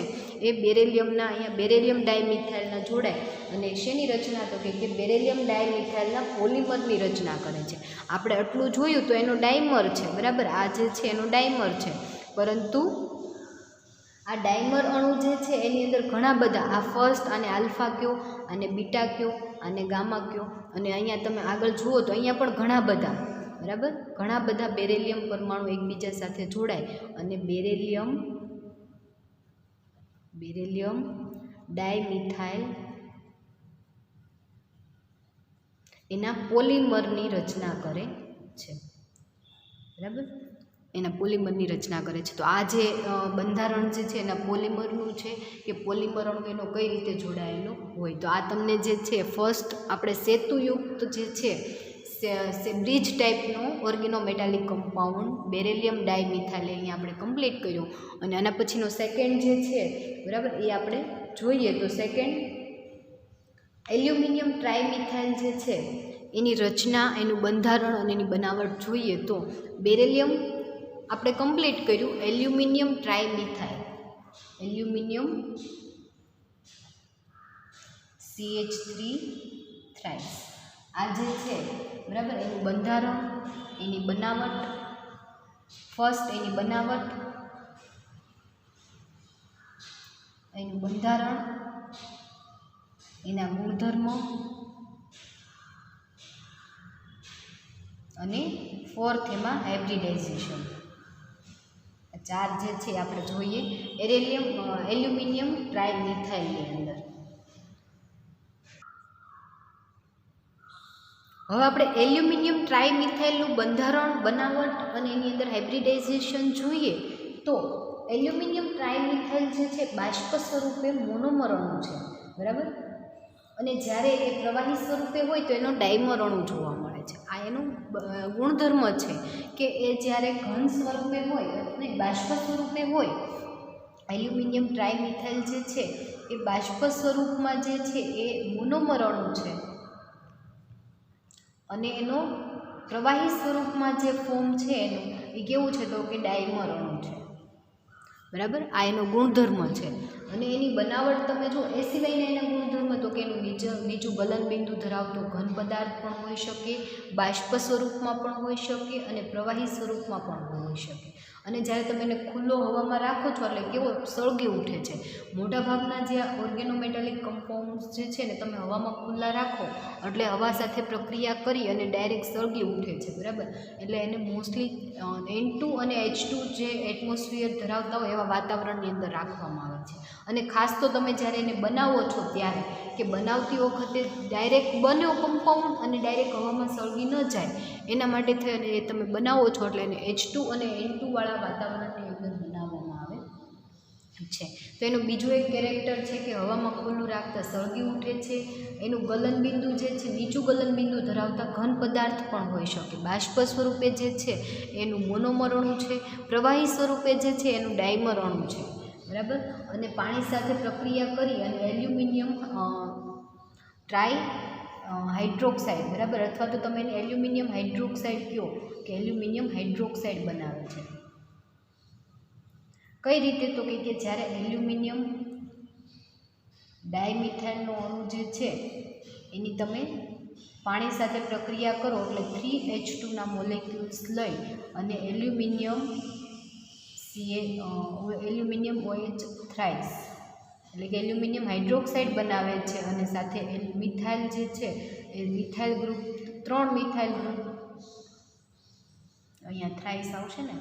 એ બેરિલિયમના અહીંયા બેરિલિયમ ડાયમિથાઇલના જોડાય અને શેની રચના તો કે બેરિલિયમ ડાયમિથાઇલના પોલિમરની રચના કરે છે. આપણે આટલું જોયું તો એનો ડાયમર છે બરાબર, આ જે છે એનો ડાયમર છે, પરંતુ આ ડાયમર અણુ જે છે એની અંદર ઘણા બધા આ ફર્સ્ટ અને આલ્ફા કયો અને બીટા કયો અને ગામા કયો અને અહીંયા તમે આગળ જુઓ તો અહીંયા પણ ઘણા બધા બરાબર ઘણા બધા બેરિલિયમ પરમાણુ એકબીજા સાથે જોડાય અને બેરિલિયમ ડાયમિથાઇલ એના પોલિમરની રચના કરે છે બરાબર, એના પોલિમરની રચના કરે છે. તો આ જે બંધારણ જે છે એના પોલિમરનું છે કે પોલિમર અણુ એનો કઈ રીતે જોડાયેલો હોય. તો આ તમને જે છે ફર્સ્ટ આપણે સેતુયુક્ત જે છે બ્રિજ ટાઈપનો ઓર્ગેનોમેટાલિક કમ્પાઉન્ડ બેરિલિયમ ડાયમિથાઇલ અહીંયા આપણે કમ્પ્લીટ કર્યું અને આના પછીનો સેકન્ડ જે છે બરાબર એ આપણે જોઈએ તો સેકન્ડ એલ્યુમિનિયમ ટ્રાયમિથાઇલ જે છે એની રચના એનું બંધારણ અને એની બનાવટ જોઈએ તો બેરિલિયમ આપણે કમ્પ્લીટ કર્યું એલ્યુમિનિયમ ટ્રાયમિથાઇલ એલ્યુમિનિયમ CH3 થ્રાઇસ આ જે છે બરાબર એનું બંધારણ એની બનાવટ ફર્સ્ટ એની બનાવટ એનું બંધારણ એના ગુણધર્મો અને ફોર્થ એમાં હાઇબ્રિડાઇઝેશન. ચાર જે છે આપણે જોઈએ એલ્યુમિનિયમ ટ્રાયમિથાઇલની અંદર. હવે આપણે એલ્યુમિનિયમ ટ્રાયમિથાઇલનું બંધારણ બનાવટ અને એની અંદર હાઇબ્રિડાઇઝેશન જોઈએ તો એલ્યુમિનિયમ ટ્રાયમિથાઇલ જે છે બાષ્પ સ્વરૂપે મોનોમર અણુ છે બરાબર અને જ્યારે એ પ્રવાહી સ્વરૂપે હોય તો એનો ડાયમર અણુ જોવા મળે છે. આ એનું ગુણધર્મ છે કે એ જ્યારે ઘન સ્વરૂપે હોય અને બાષ્પ સ્વરૂપે હોય એલ્યુમિનિયમ ટ્રાયમિથાઇલ જે છે એ બાષ્પ સ્વરૂપમાં જે છે એ મોનોમર અણુ છે અને એનો પ્રવાહી સ્વરૂપમાં જે ફોર્મ છે એનું એ કેવું છે તો કે ડાયમર અણુ છે બરાબર. આ એનો ગુણધર્મ છે અને એની બનાવટ તમે જો એ સિવાયના એના ગુણધર્મ તો કે એનું નીચું ગલનબિંદુ ધરાવતો ઘન પદાર્થ પણ હોઈ શકે, બાષ્પ સ્વરૂપમાં પણ હોઈ શકે અને પ્રવાહી સ્વરૂપમાં પણ હોઈ શકે. અને જ્યારે તમે એને ખુલ્લો હવામાં રાખો છો એટલે કેવો સળગી ઉઠે છે. મોટાભાગના જે ઓર્ગેનોમેટાલિક કમ્પાઉન્ડ્સ જે છે ને તમે હવામાં ખુલ્લા રાખો એટલે હવા સાથે પ્રક્રિયા કરી અને ડાયરેક્ટ સળગી ઉઠે છે, બરાબર. એટલે એને મોસ્ટલી N2 અને H2 જે એટમોસ્ફિયર ધરાવતા હોય એવા વાતાવરણની અંદર રાખવામાં આવે છે. અને ખાસ તો તમે જ્યારે એને બનાવો છો ત્યારે કે બનાવતી વખતે ડાયરેક્ટ બન્યો કમ્પાઉન્ડ અને ડાયરેક્ટ હવામાં સળગી ન જાય એના માટે થઈને એ તમે બનાવો છો એટલે એને H2 અને N2 વાળા વાતાવરણની અંદર બનાવવામાં આવે છે. તો એનું બીજું એક કેરેક્ટર છે કે હવામાં ખુલ્લું રાખતા સળગી ઉઠે છે. એનું ગલનબિંદુ જે છે નીચું ગલનબિંદુ ધરાવતા ઘન પદાર્થ પણ હોઈ શકે. બાષ્પ સ્વરૂપે જે છે એનું મોનોમર અણુ છે, પ્રવાહી સ્વરૂપે જે છે એનું ડાયમર અણુ છે, બરાબર. અને પાણી સાથે પ્રક્રિયા કરી અને એલ્યુમિનિયમ ટ્રાય હાઇડ્રોક્સાઇડ, બરાબર, અથવા તો તમે એને એલ્યુમિનિયમ હાઇડ્રોક્સાઇડ કહો કે એલ્યુમિનિયમ હાઇડ્રોક્સાઇડ બનાવે છે. કઈ રીતે? તો કે જ્યારે એલ્યુમિનિયમ ડાયમિથાઇલનો અણુ જે છે એની તમે પાણી સાથે પ્રક્રિયા કરો એટલે 3H2ના મોલેક્યુલ્સ લઈ અને એલ્યુમિનિયમ OH થ્રાઇસ એટલે કે એલ્યુમિનિયમ હાઇડ્રોક્સાઇડ બનાવે છે. અને સાથે મિથાઇલ જે છે એ મિથાઇલ ગ્રુપ 3 મિથાઇલ ગ્રુપ અહીંયા થ્રાઇસ આવશે ને,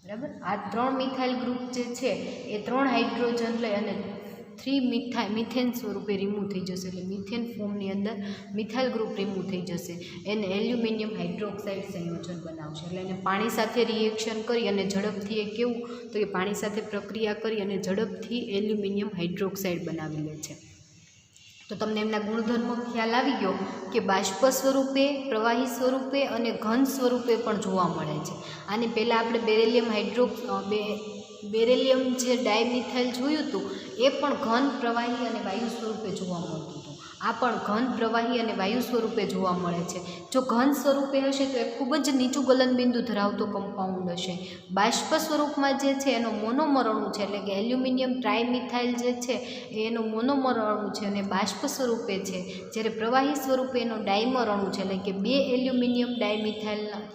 બરાબર. આ 3 મિથાઇલ ગ્રુપ જે છે એ 3 હાઇડ્રોજન લઈ અને 3 મિથેન સ્વરૂપે રિમૂવ થઈ જશે. એટલે મિથેન ફોર્મની અંદર મિથાઇલ ગ્રુપ રિમૂવ થઈ જશે. એને એલ્યુમિનિયમ હાઇડ્રોક્સાઇડ સંયોજન બનાવશે. એટલે એને પાણી સાથે રિએક્શન કરી અને ઝડપથી એ કેવું તો એ પાણી સાથે પ્રક્રિયા કરી અને ઝડપથી એલ્યુમિનિયમ હાઇડ્રોક્સાઇડ બનાવી લે છે. તો તમને એમના ગુણધર્મો ખ્યાલ આવી ગયો કે બાષ્પ સ્વરૂપે, પ્રવાહી સ્વરૂપે અને ઘન સ્વરૂપે પણ જોવા મળે છે. આની પહેલાં આપણે બેરેલિયમ જે ડાયમિથાઇલ જોયું હતું એ પણ ઘન, પ્રવાહી અને વાયુ સ્વરૂપે જોવા મળતું હતું. આ પણ ઘન, પ્રવાહી અને વાયુ સ્વરૂપે જોવા મળે છે. જો ઘન સ્વરૂપે હશે તો એ ખૂબ જ નીચું ગલનબિંદુ ધરાવતો કમ્પાઉન્ડ હશે. બાષ્પ સ્વરૂપમાં જે છે એનો મોનોમર અણુ છે એટલે કે એલ્યુમિનિયમ ટ્રાયમિથાઇલ જે છે એ એનો મોનોમર અણુ છે અને બાષ્પ સ્વરૂપે છે. જ્યારે પ્રવાહી સ્વરૂપે એનો ડાયમર અણુ છે એટલે કે 2 એલ્યુમિનિયમ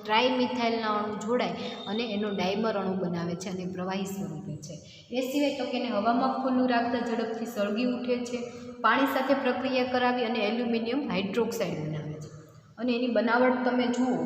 ટ્રાયમિથાઇલના અણુ જોડાય અને એનો ડાયમર અણુ બનાવે છે અને પ્રવાહી સ્વરૂપે છે. એ સિવાય તો કે એને હવામાં ખુલ્લું રાખતા ઝડપથી સળગી ઉઠે છે. પાણી સાથે પ્રક્રિયા કરાવી અને એલ્યુમિનિયમ હાઇડ્રોક્સાઇડ બનાવે છે. અને એની બનાવટ તમે જુઓ,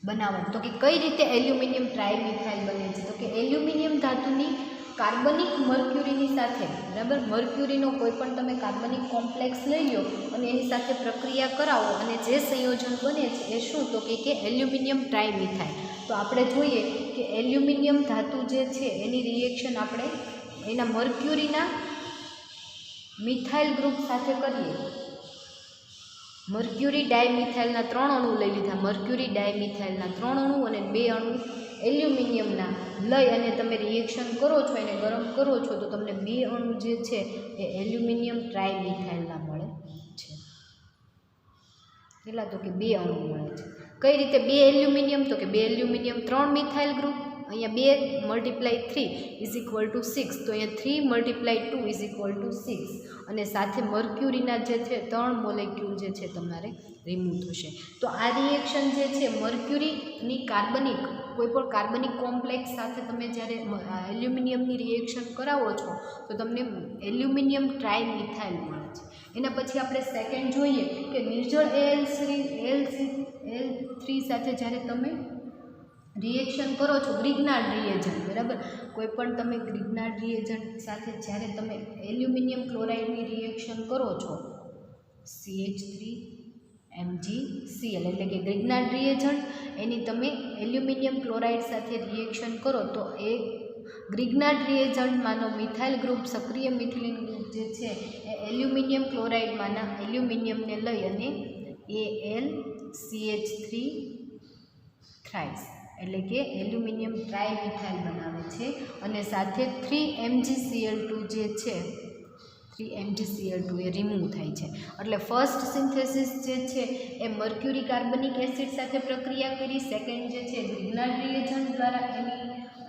બનાવટ તો કે કઈ રીતે એલ્યુમિનિયમ ટ્રાયમિથાઇલ બને છે. તો કે એલ્યુમિનિયમ ધાતુની કાર્બનિક મર્ક્યુરીની સાથે, બરાબર, મર્ક્યુરીનો કોઈ પણ તમે કાર્બનિક કોમ્પ્લેક્સ લઈ લો અને એની સાથે પ્રક્રિયા કરાવો અને જે સંયોજન બને છે એ શું તો કે એલ્યુમિનિયમ ટ્રાયમિથાઇલ. તો આપણે જોઈએ કે એલ્યુમિનિયમ ધાતુ જે છે એની રિએક્શન આપણે એના મર્ક્યુરીના મિથાઇલ ગ્રુપ સાથે કરીએ. મર્ક્યુરી ડાયમિથાઇલના 3 અણુ લઈ લીધા, મર્ક્યુરી ડાયમિથાઇલના 3 અણુ અને 2 અણુ એલ્યુમિનિયમના લઈ અને તમે રિએક્શન કરો છો, એને ગરમ કરો છો તો તમને 2 અણુ જે છે એ એલ્યુમિનિયમ ટ્રાયમિથાઇલના મળે છે. કેટલા? તો કે 2 અણુ મળે છે. કઈ રીતે 2 એલ્યુમિનિયમ? તો કે 2 એલ્યુમિનિયમ 3 મિથાઇલ ગ્રુપ, અહીંયા 2 × 3 = 6, તો અહીંયા 3 × 2 = 6 અને સાથે મર્ક્યુરીના જે છે 3 મોલેક્યુલ જે છે તમારે રિમૂવ થશે. તો આ રિએક્શન જે છે મર્ક્યુરીની કાર્બનિક કોઈપણ કાર્બનિક કોમ્પ્લેક્સ સાથે તમે જ્યારે એલ્યુમિનિયમની રિએક્શન કરાવો છો તો તમને એલ્યુમિનિયમ ટ્રાયમિથાઇલ મળે છે. એના પછી આપણે સેકન્ડ જોઈએ કે નિર્જળ Al3 સાથે જ્યારે તમે રિએક્શન કરો છો, ગ્રિગ્નાર્ડ રિએજન્ટ, બરાબર, કોઈ પણ તમે ગ્રિગ્નાર્ડ રિએજન્ટ સાથે જ્યારે તમે એલ્યુમિનિયમ ક્લોરાઇડની રિએક્શન કરો છો CH3MgCl એટલે કે ગ્રિગ્નાર્ડ રિએજન્ટ, એની તમે એલ્યુમિનિયમ ક્લોરાઇડ સાથે રિએક્શન કરો તો એ ગ્રિગ્નાર્ડ રિએજન્ટમાંનો મિથાઇલ ગ્રુપ, સક્રિય મિથિલિન ગ્રુપ જે છે એ એલ્યુમિનિયમ ક્લોરાઇડમાંના એલ્યુમિનિયમને લઈ અને AlCH3 થ્રાઇસ એટલે કે એલ્યુમિનિયમ ટ્રાયમિથાઇલ બનાવે છે અને સાથે 3MgCl2 જે છે 3MgCl2 એ રિમૂવ થાય છે. એટલે ફર્સ્ટ સિન્થેસિસ જે છે એ મર્ક્યુરી કાર્બનિક એસિડ સાથે પ્રક્રિયા કરી, સેકન્ડ જે છે ગ્રિગ્નાર્ડ રિએજન્ટ દ્વારા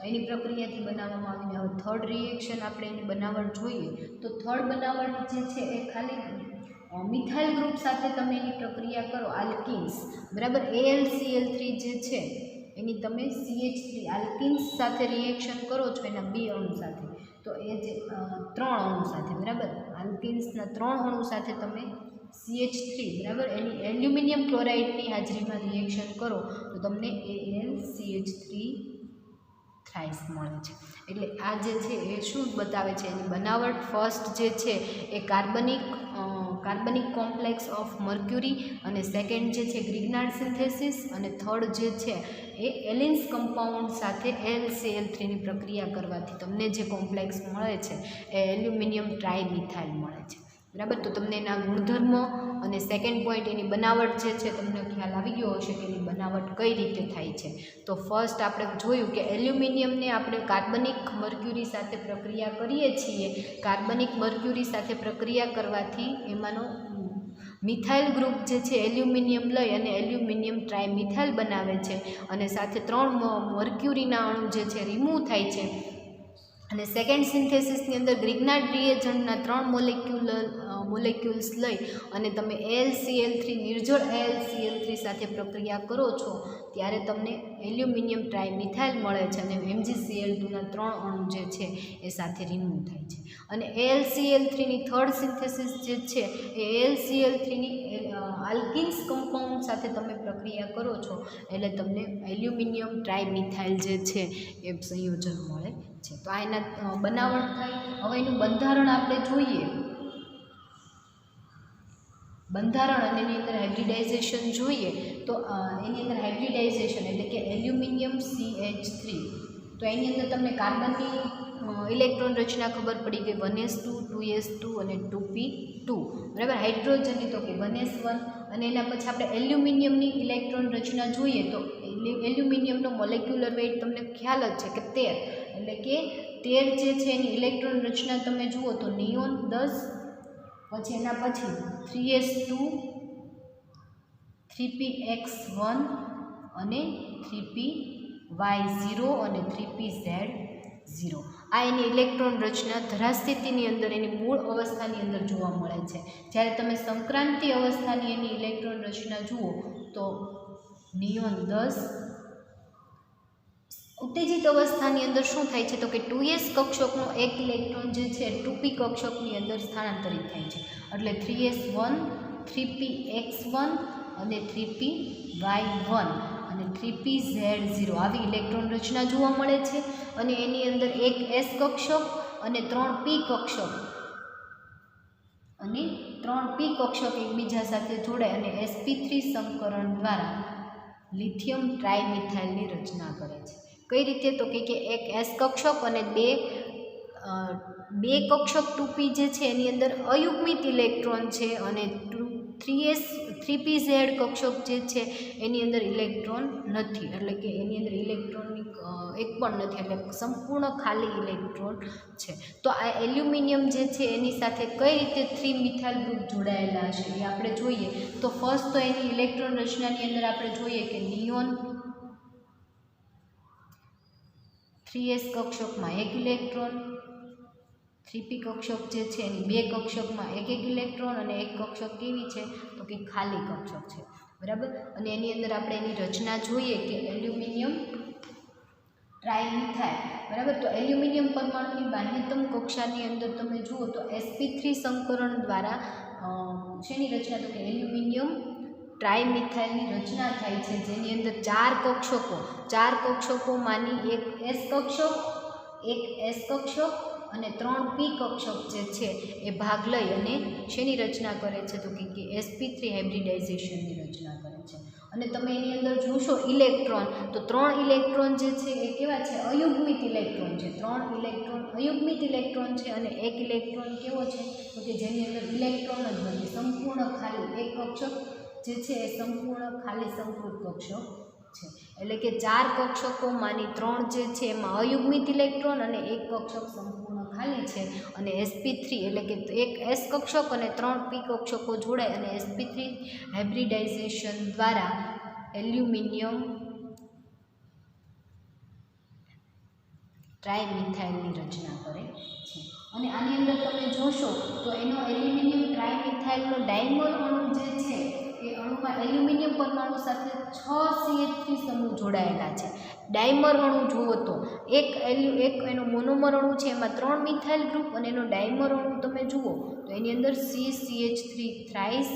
એની પ્રક્રિયાથી બનાવવામાં આવીને હવે થર્ડ રિએક્શન આપણે એની બનાવટ જોઈએ તો થર્ડ બનાવટ જે છે એ ખાલી મિથાઇલ ગ્રુપ સાથે તમે એની પ્રક્રિયા કરો આલ્કિન્સ, બરાબર, AlCl3 જે છે એની તમે CH3 આલ્કિન્સ સાથે રિએક્શન કરો છો એના 2 અણુ સાથે, તો એ જે 3 અણુ સાથે, બરાબર, આલ્કિન્સના 3 અણુ સાથે તમે CH3, બરાબર, એની એલ્યુમિનિયમ ક્લોરાઇડની હાજરીમાં રિએક્શન કરો તો તમને AlCH3 થ્રાઇસ મળે છે. એટલે આ જે છે એ શું બતાવે છે, એની બનાવટ ફર્સ્ટ જે છે એ કાર્બનિક કોમ્પ્લેક્સ ઓફ મર્ક્યુરી, અને સેકન્ડ જે છે ગ્રિગ્નાર્ડ સિન્થેસિસ, અને થર્ડ જે છે એ એલિન્સ કમ્પાઉન્ડ સાથે AlCl3ની પ્રક્રિયા કરવાથી તમને જે કોમ્પ્લેક્સ મળે છે એ એલ્યુમિનિયમ ટ્રાયમિથાઇલ મળે છે, બરાબર. તો તમને એના ગુણધર્મો અને સેકન્ડ પોઈન્ટ એની બનાવટ જે છે તમને ખ્યાલ આવી ગયો હશે કે એની બનાવટ કઈ રીતે થાય છે. તો ફર્સ્ટ આપણે જોયું કે એલ્યુમિનિયમને આપણે કાર્બનિક મર્ક્યુરી સાથે પ્રક્રિયા કરીએ છીએ. કાર્બનિક મર્ક્યુરી સાથે પ્રક્રિયા કરવાથી એમાંનો મિથાઇલ ગ્રુપ જે છે એલ્યુમિનિયમ લઈ અને એલ્યુમિનિયમ ટ્રાયમિથાઇલ બનાવે છે, અને સાથે 3 મર્ક્યુરીના અણુ જે છે રિમૂવ થાય છે. અને સેકન્ડ સિન્થેસિસની અંદર ગ્રિગ્નાર્ડ રિએજન્ટના 3 મોલેક્યુલ્સ લઈ અને તમે AlCl3 નિર્જળ AlCl3 સાથે પ્રક્રિયા કરો છો ત્યારે તમને એલ્યુમિનિયમ ટ્રાયમિથાઇલ મળે છે, અને MgCl2ના 3 અણુ જે છે એ સાથે રિમૂવ થાય છે. અને AlCl3ની થર્ડ સિન્થેસિસ જે છે એ AlCl3ની આલ્કિન્સ કમ્પાઉન્ડ સાથે તમે પ્રક્રિયા કરો છો એટલે તમને એલ્યુમિનિયમ ટ્રાયમિથાઇલ જે છે એ સંયોજન મળે છે. તો આ એના બનાવટ થાય. હવે એનું બંધારણ આપણે જોઈએ, બંધારણ અને એની અંદર હાઇબ્રિડાઇઝેશન જોઈએ તો એની અંદર હાઇબ્રિડાઇઝેશન એટલે કે એલ્યુમિનિયમ CH3, તો એની અંદર તમને કાર્બનની ઇલેક્ટ્રોન રચના ખબર પડી ગઈ, 1s2 2s2 અને 2p2, બરાબર. હાઇડ્રોજનની તો કે 1s1, અને એના પછી આપણે એલ્યુમિનિયમની ઇલેક્ટ્રોન રચના જોઈએ તો એલ્યુમિનિયમનો મોલેક્યુલર વેઇટ તમને ખ્યાલ જ છે કે 13, એટલે કે 13 જે છે એની ઇલેક્ટ્રોન રચના તમે જુઓ તો નિયોન 10, પછી એના પછી 3s2 3px1 અને 3py0 અને 3pz0. આ એની ઇલેક્ટ્રોન રચના ધરાસ્થિતિની અંદર એની મૂળ અવસ્થાની અંદર જોવા મળે છે. જ્યારે તમે સંક્રાંતિ અવસ્થાની એની ઇલેક્ટ્રોન રચના જુઓ તો નિયોન 10. ઉત્તેજિત અવસ્થાની અંદર શું થાય છે તો કે 2s કક્ષકનો એક ઇલેક્ટ્રોન જે છે 2p કક્ષકની અંદર સ્થાનાંતરિત થાય છે, એટલે 3s1 3px1 અને 3py1 અને 3pz0 આવી ઇલેક્ટ્રોન રચના જોવા મળે છે. અને એની અંદર એક s કક્ષક અને 3p કક્ષક એકબીજા સાથે જોડાય અને sp3 સંકરણ દ્વારા લિથિયમ ટ્રાયમિથાઇલની રચના કરે છે. કઈ રીતે તો કે એક s કક્ષક અને બે કક્ષક 2p જે છે એની અંદર અયુગ્મિત ઇલેક્ટ્રોન છે, અને 3pz કક્ષક જે છે એની અંદર ઇલેક્ટ્રોન નથી, એટલે કે એની અંદર ઇલેક્ટ્રોનિક એક પણ નથી, એટલે સંપૂર્ણ ખાલી ઇલેક્ટ્રોન છે. તો આ એલ્યુમિનિયમ જે છે એની સાથે કઈ રીતે 3 મિથાઇલ ગ્રુપ જોડાયેલા હશે એ આપણે જોઈએ. તો ફર્સ્ટ તો એની ઇલેક્ટ્રોન રચનાની અંદર આપણે જોઈએ કે નિયોન 3s કક્ષકમાં એક ઇલેક્ટ્રોન, 3p કક્ષક જે છે એની 2 કક્ષકમાં એક ઇલેક્ટ્રોન, અને એક કક્ષક કેવી છે તો કે ખાલી કક્ષક છે, બરાબર. અને એની અંદર આપણે એની રચના જોઈએ કે એલ્યુમિનિયમ ટ્રાયમિથાઇલ, બરાબર. તો એલ્યુમિનિયમ પરમાણુની બાહ્યતમ કક્ષાની અંદર તમે જુઓ તો sp3 સંકરણ દ્વારા શેની રચના તો કે એલ્યુમિનિયમ ટ્રાયમિથાઇલની રચના થાય છે, જેની અંદર 4 કક્ષકોમાંની એક s કક્ષક, એક s કક્ષક અને 3p કક્ષક જે છે એ ભાગ લઈ અને શેની રચના કરે છે તો કે sp3 હાઇબ્રિડાઇઝેશનની રચના કરે છે. અને તમે એની અંદર જોશો ઇલેક્ટ્રોન તો 3 ઇલેક્ટ્રોન જે છે એ કેવા છે અયુગ્મિત ઇલેક્ટ્રોન છે, 3 ઇલેક્ટ્રોન અયુગ્મિત ઇલેક્ટ્રોન છે, અને એક ઇલેક્ટ્રોન કેવો છે તો કે જેની અંદર ઇલેક્ટ્રોન જ નથી, સંપૂર્ણ ખાલી એક કક્ષક જે છે એ સંપૂર્ણ ખાલી સંકૃત કક્ષક છે. એટલે કે 4 કક્ષકોમાંની 3 જે છે એમાં અયુગ્મિત ઇલેક્ટ્રોન અને એક કક્ષક સંપૂર્ણ ખાલી છે, અને sp3 એટલે કે એક s કક્ષક અને 3p કક્ષકો જોડાય અને sp3 હાઇબ્રિડાઇઝેશન દ્વારા એલ્યુમિનિયમ ટ્રાયમિથાઇલની રચના કરે છે. અને આની અંદર તમે જોશો તો એનો એલ્યુમિનિયમ ટ્રાયમિથાઇલનો ડાયમર અણુ જે છે એ અણુમાં એલ્યુમિનિયમ પરમાણુ સાથે 6 CH3 સમૂહ જોડાયેલા છે. ડાયમર અણુ જુઓ તો એક એનો મોનોમર અણુ છે એમાં 3 મિથાઇલ ગ્રુપ, અને એનો ડાયમર અણુ તમે જુઓ તો એની અંદર CH3 થ્રાઇસ,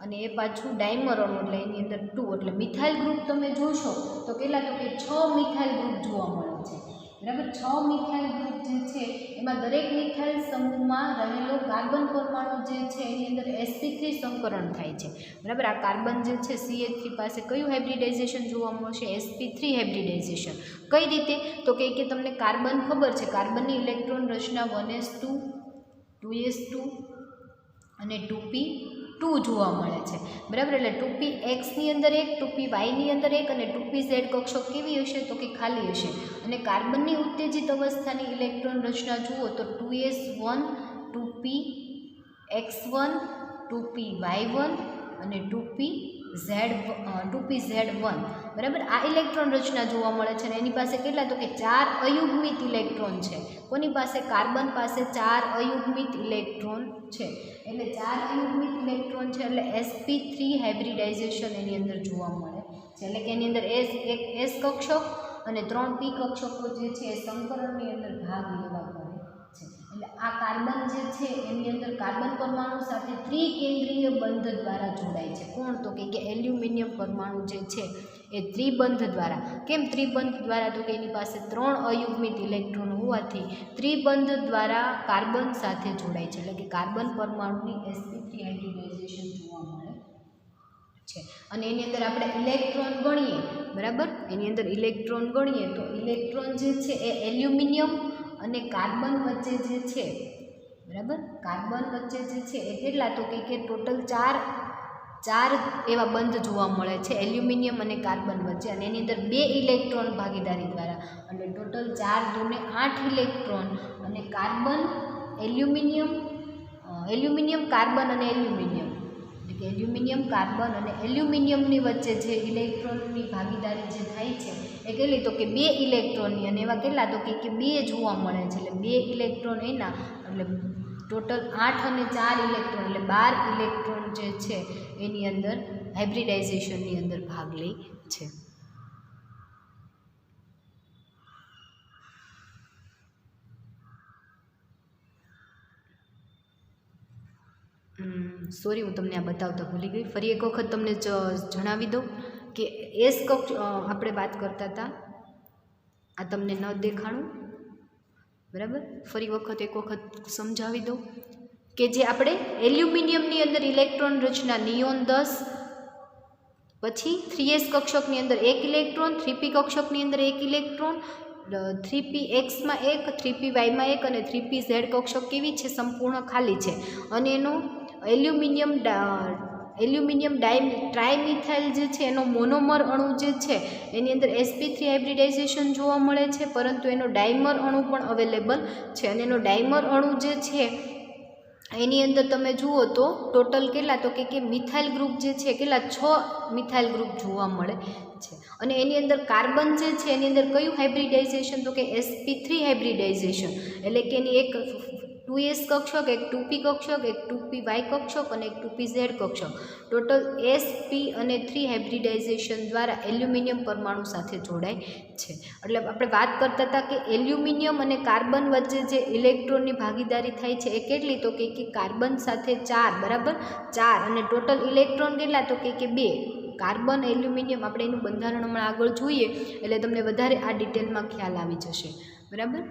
અને એ પાછું ડાયમર અણુ એટલે એની અંદર 2, એટલે મિથાઇલ ગ્રુપ તમે જોશો તો કેટલા, તો કે 6 મિથાઇલ ગ્રુપ જોવા મળે છે. બરાબર, 6 મિથાઇલ ગ્રુપ જે છે એમાં દરેક મિથાઇલ સમૂહમાં રહેલો કાર્બન પરમાણુ જે છે એની અંદર sp3 સંકરણ થાય છે. બરાબર, આ કાર્બન જે છે CH3 પાસે કયું હાઇબ્રિડાઇઝેશન જોવા મળશે? sp3 hybridisation. કઈ રીતે? તો કે તમને કાર્બન ખબર છે, કાર્બનની ઇલેક્ટ્રોન રચના 1s2 2s2 અને 2p2 જોવા મળે છે. બરાબર, એટલે 2px ની અંદર એક, 2py ની અંદર એક, અને 2pz કક્ષક કેવી હશે? તો કે ખાલી હશે. અને કાર્બનની ઉત્તેજિત અવસ્થાની ઇલેક્ટ્રોન રચના જુઓ તો 2s1 2px1 2py1 અને 2pz1. બરાબર, આ ઇલેક્ટ્રોન રચના જોવા મળે છે. અને એની પાસે કેટલા, તો કે 4 અયુગ્મિત ઇલેક્ટ્રોન છે. કોની પાસે? કાર્બન પાસે 4 અયુગ્મિત ઇલેક્ટ્રોન છે. એટલે 4 અયુગ્મિત ઇલેક્ટ્રોન છે એટલે sp3 હાઇબ્રિડાઇઝેશન એની અંદર જોવા મળે છે. એટલે કે એની અંદર એક s કક્ષક અને 3 p કક્ષકો જે છે એ સંકરણની અંદર ભાગ લેવા કરે છે. એટલે આ કાર્બન જે છે એની અંદર કાર્બન પરમાણુ સાથે ત્રિકેન્દ્રીય બંધ દ્વારા જોડાય છે. કોણ? તો કે એલ્યુમિનિયમ પરમાણુ જે છે એ ત્રિબંધ દ્વારા. કેમ ત્રિબંધ દ્વારા? તો કે એની પાસે 3 અયુગ્મિત ઇલેક્ટ્રોન હોવાથી ત્રિબંધ દ્વારા કાર્બન સાથે જોડાય છે. એટલે કે કાર્બન પરમાણુની sp3 હાઇબ્રિડાઇઝેશન જોવા મળે છે. અને એની અંદર આપણે ઇલેક્ટ્રોન ગણીએ, બરાબર, એની અંદર ઇલેક્ટ્રોન ગણીએ તો ઇલેક્ટ્રોન જે છે એ એલ્યુમિનિયમ અને કાર્બન વચ્ચે જે છે, બરાબર, કાર્બન વચ્ચે જે છે એ કેટલા, તો કે ટોટલ 4 એવા બંધ જોવા મળે છે એલ્યુમિનિયમ અને કાર્બન વચ્ચે. અને એની અંદર 2 ઇલેક્ટ્રોન ભાગીદારી દ્વારા, એટલે ટોટલ 4 દૂને 8 ઇલેક્ટ્રોન. અને કાર્બન એલ્યુમિનિયમ કાર્બન અને એલ્યુમિનિયમ, એટલે કે એલ્યુમિનિયમ કાર્બન અને એલ્યુમિનિયમની વચ્ચે જે ઇલેક્ટ્રોનની ભાગીદારી જે થાય છે એ કેટલી, તો કે 2 ઇલેક્ટ્રોનની. અને એવા કેટલા, તો કે 2 જોવા મળે છે. એટલે 2 ઇલેક્ટ્રોન એના, એટલે ટોટલ 8 અને 4 ઇલેક્ટ્રોન, એટલે 12 ઇલેક્ટ્રોન જે છે એની અંદર હાઇબ્રિડાઇઝેશનની અંદર ભાગ લે છે. સોરી, હું તમને આ બતાવતા ભૂલી ગઈ. ફરી એક વખત તમને જણાવી દઉં કે એસ કક્ષ આપણે વાત કરતા હતા, આ તમને ન દેખાણું, બરાબર. ફરી એક વખત સમજાવી દઉં કે જે આપણે એલ્યુમિનિયમની અંદર ઇલેક્ટ્રોન રચના નિયોન 10, પછી 3s કક્ષકની અંદર 1 ઇલેક્ટ્રોન, 3p કક્ષકની અંદર 1 ઇલેક્ટ્રોન, 3px માં 1, 3py માં 1 અને 3pz કક્ષક કેવી છે? સંપૂર્ણ ખાલી છે. અને એનો એલ્યુમિનિયમ ટ્રાયમિથાઇલ જે છે એનો મોનોમર અણુ જે છે એની અંદર sp3 હાઇબ્રિડાઇઝેશન જોવા મળે છે, પરંતુ એનો ડાયમર અણુ પણ અવેલેબલ છે. અને એનો ડાયમર અણુ જે છે એની અંદર તમે જુઓ તો ટોટલ કેટલા, તો કે મિથાઇલ ગ્રુપ જે છે કેટલા, 6 મિથાઇલ ગ્રુપ જોવા મળે છે. અને એની અંદર કાર્બન જે છે એની અંદર કયું હાઇબ્રિડાઇઝેશન, તો કે sp3 હાઇબ્રિડાઇઝેશન. એટલે કે એની એક 2s કક્ષક, એક 2p કક્ષક, એક 2py કક્ષક અને એક 2pz કક્ષક, ટોટલ sp અને 3 હાઇબ્રિડાઇઝેશન દ્વારા એલ્યુમિનિયમ પરમાણુ સાથે જોડાય છે. એટલે આપણે વાત કરતા હતા કે એલ્યુમિનિયમ અને કાર્બન વચ્ચે જે ઇલેક્ટ્રોનની ભાગીદારી થાય છે એ કેટલી, તો કે કાર્બન સાથે 4, બરાબર, 4. અને ટોટલ ઇલેક્ટ્રોન કેટલા, તો કે 2. કાર્બન એલ્યુમિનિયમ, આપણે એનું બંધારણ હમણાં આગળ જોઈએ એટલે તમને વધારે આ ડિટેલમાં ખ્યાલ આવી જશે, બરાબર.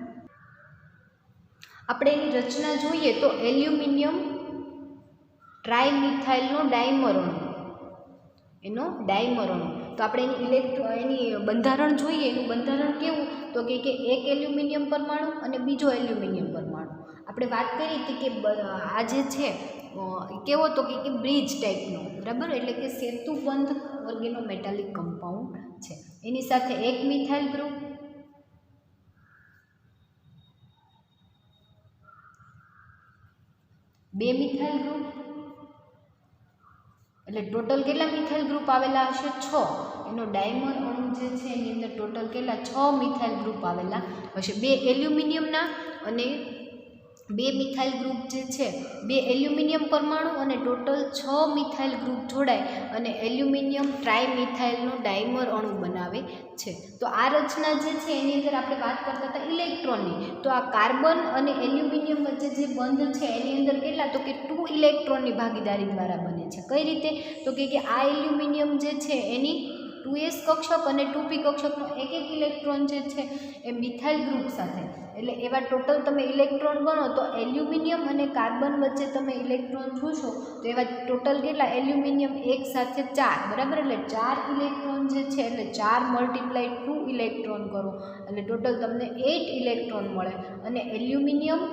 આપણે એની રચના જોઈએ તો એલ્યુમિનિયમ ટ્રાયમિથાઇલનો ડાયમર અણુ, એનો ડાયમર અણુ. તો આપણે એની બંધારણ જોઈએ, એનું બંધારણ કેવું, તો કે એક એલ્યુમિનિયમ પરમાણુ અને બીજો એલ્યુમિનિયમ પરમાણુ. આપણે વાત કરી હતી કે આ જે છે કેવો, તો કે બ્રિજ ટાઈપનો, બરાબર, એટલે કે સેતુબંધ ઓર્ગેનોમેટાલિક કમ્પાઉન્ડ છે. એની સાથે એક મિથાઇલ ગ્રુપ, બે મિથાઇલ ગ્રુપ એટલે ટોટલ કેટલા મિથાઇલ ગ્રુપ આવેલા હશે? 6. એનો ડાયમર અણુ જે છે એની અંદર ટોટલ કેટલા? 6 મિથાઇલ ગ્રુપ આવેલા હશે. 2 એલ્યુમિનિયમના અને 2 મિથાઇલ ગ્રુપ જે છે, 2 એલ્યુમિનિયમ પરમાણુ અને ટોટલ 6 મિથાઇલ ગ્રુપ જોડાય અને એલ્યુમિનિયમ ટ્રાયમિથાઇલનો ડાયમર અણુ બનાવે છે. તો આ રચના જે છે એની અંદર આપણે વાત કરતા હતા ઇલેક્ટ્રોનની. તો આ કાર્બન અને એલ્યુમિનિયમ વચ્ચે જે બંધ છે એની અંદર કેટલા? તો કે 2 ઇલેક્ટ્રોનની ભાગીદારી દ્વારા બને છે. કઈ રીતે? તો કે આ એલ્યુમિનિયમ જે છે એની 2s કક્ષક અને 2p કક્ષકનો એક ઇલેક્ટ્રોન જે છે એ મિથાઇલ ગ્રુપ સાથે, એટલે એવા ટોટલ તમે ઇલેક્ટ્રોન ગણો તો એલ્યુમિનિયમ અને કાર્બન વચ્ચે તમે ઇલેક્ટ્રોન જોશો તો એવા ટોટલ કેટલા? એલ્યુમિનિયમ એક સાથે 4, બરાબર. એટલે 4 ઇલેક્ટ્રોન જે છે એટલે 4 × 2 ઇલેક્ટ્રોન કરો એટલે ટોટલ તમને 8 ઇલેક્ટ્રોન મળે. અને એલ્યુમિનિયમ,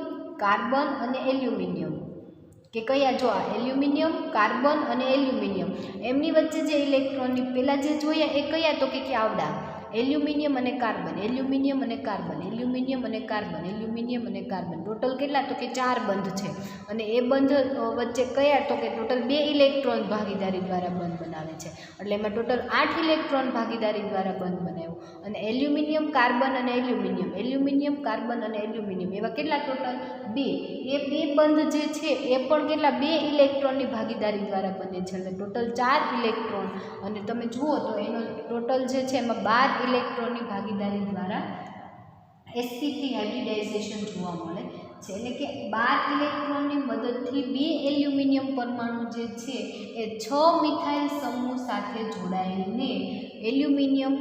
કાર્બન અને એલ્યુમિનિયમ કે કયા? જો આ એલ્યુમિનિયમ, કાર્બન અને એલ્યુમિનિયમ એમની વચ્ચે જે ઇલેક્ટ્રોનની પહેલાં જે જોયા એ કયા? તો કે આવડા એલ્યુમિનિયમ અને કાર્બન, એલ્યુમિનિયમ અને કાર્બન, એલ્યુમિનિયમ અને કાર્બન, એલ્યુમિનિયમ અને કાર્બન ટોટલ કેટલા? તો કે 4 બંધ છે. અને એ બંધ વચ્ચે કયા? તો કે ટોટલ 2 ઇલેક્ટ્રોન ભાગીદારી દ્વારા બંધ બનાવે છે. એટલે એમાં ટોટલ 8 ઇલેક્ટ્રોન ભાગીદારી દ્વારા બંધ બનાવ્યો. અને એલ્યુમિનિયમ, કાર્બન અને એલ્યુમિનિયમ, એલ્યુમિનિયમ, કાર્બન અને એલ્યુમિનિયમ એવા કેટલા? ટોટલ 2. એ 2 બંધ જે છે એ પણ કેટલા? 2 ઇલેક્ટ્રોનની ભાગીદારી દ્વારા બને છે. એટલે ટોટલ 4 ઇલેક્ટ્રોન. અને તમે જુઓ તો એનો ટોટલ જે છે એમાં 12 ઇલેક્ટ્રોનની ભાગીદારી દ્વારા sp3 હાઇબ્રિડાઇઝેશન જોવા મળે છે. એટલે કે 12 ઇલેક્ટ્રોનની મદદથી 2 એલ્યુમિનિયમ પરમાણુ જે છે એ 6 મિથાઇલ સમૂહ સાથે જોડાઈને એલ્યુમિનિયમ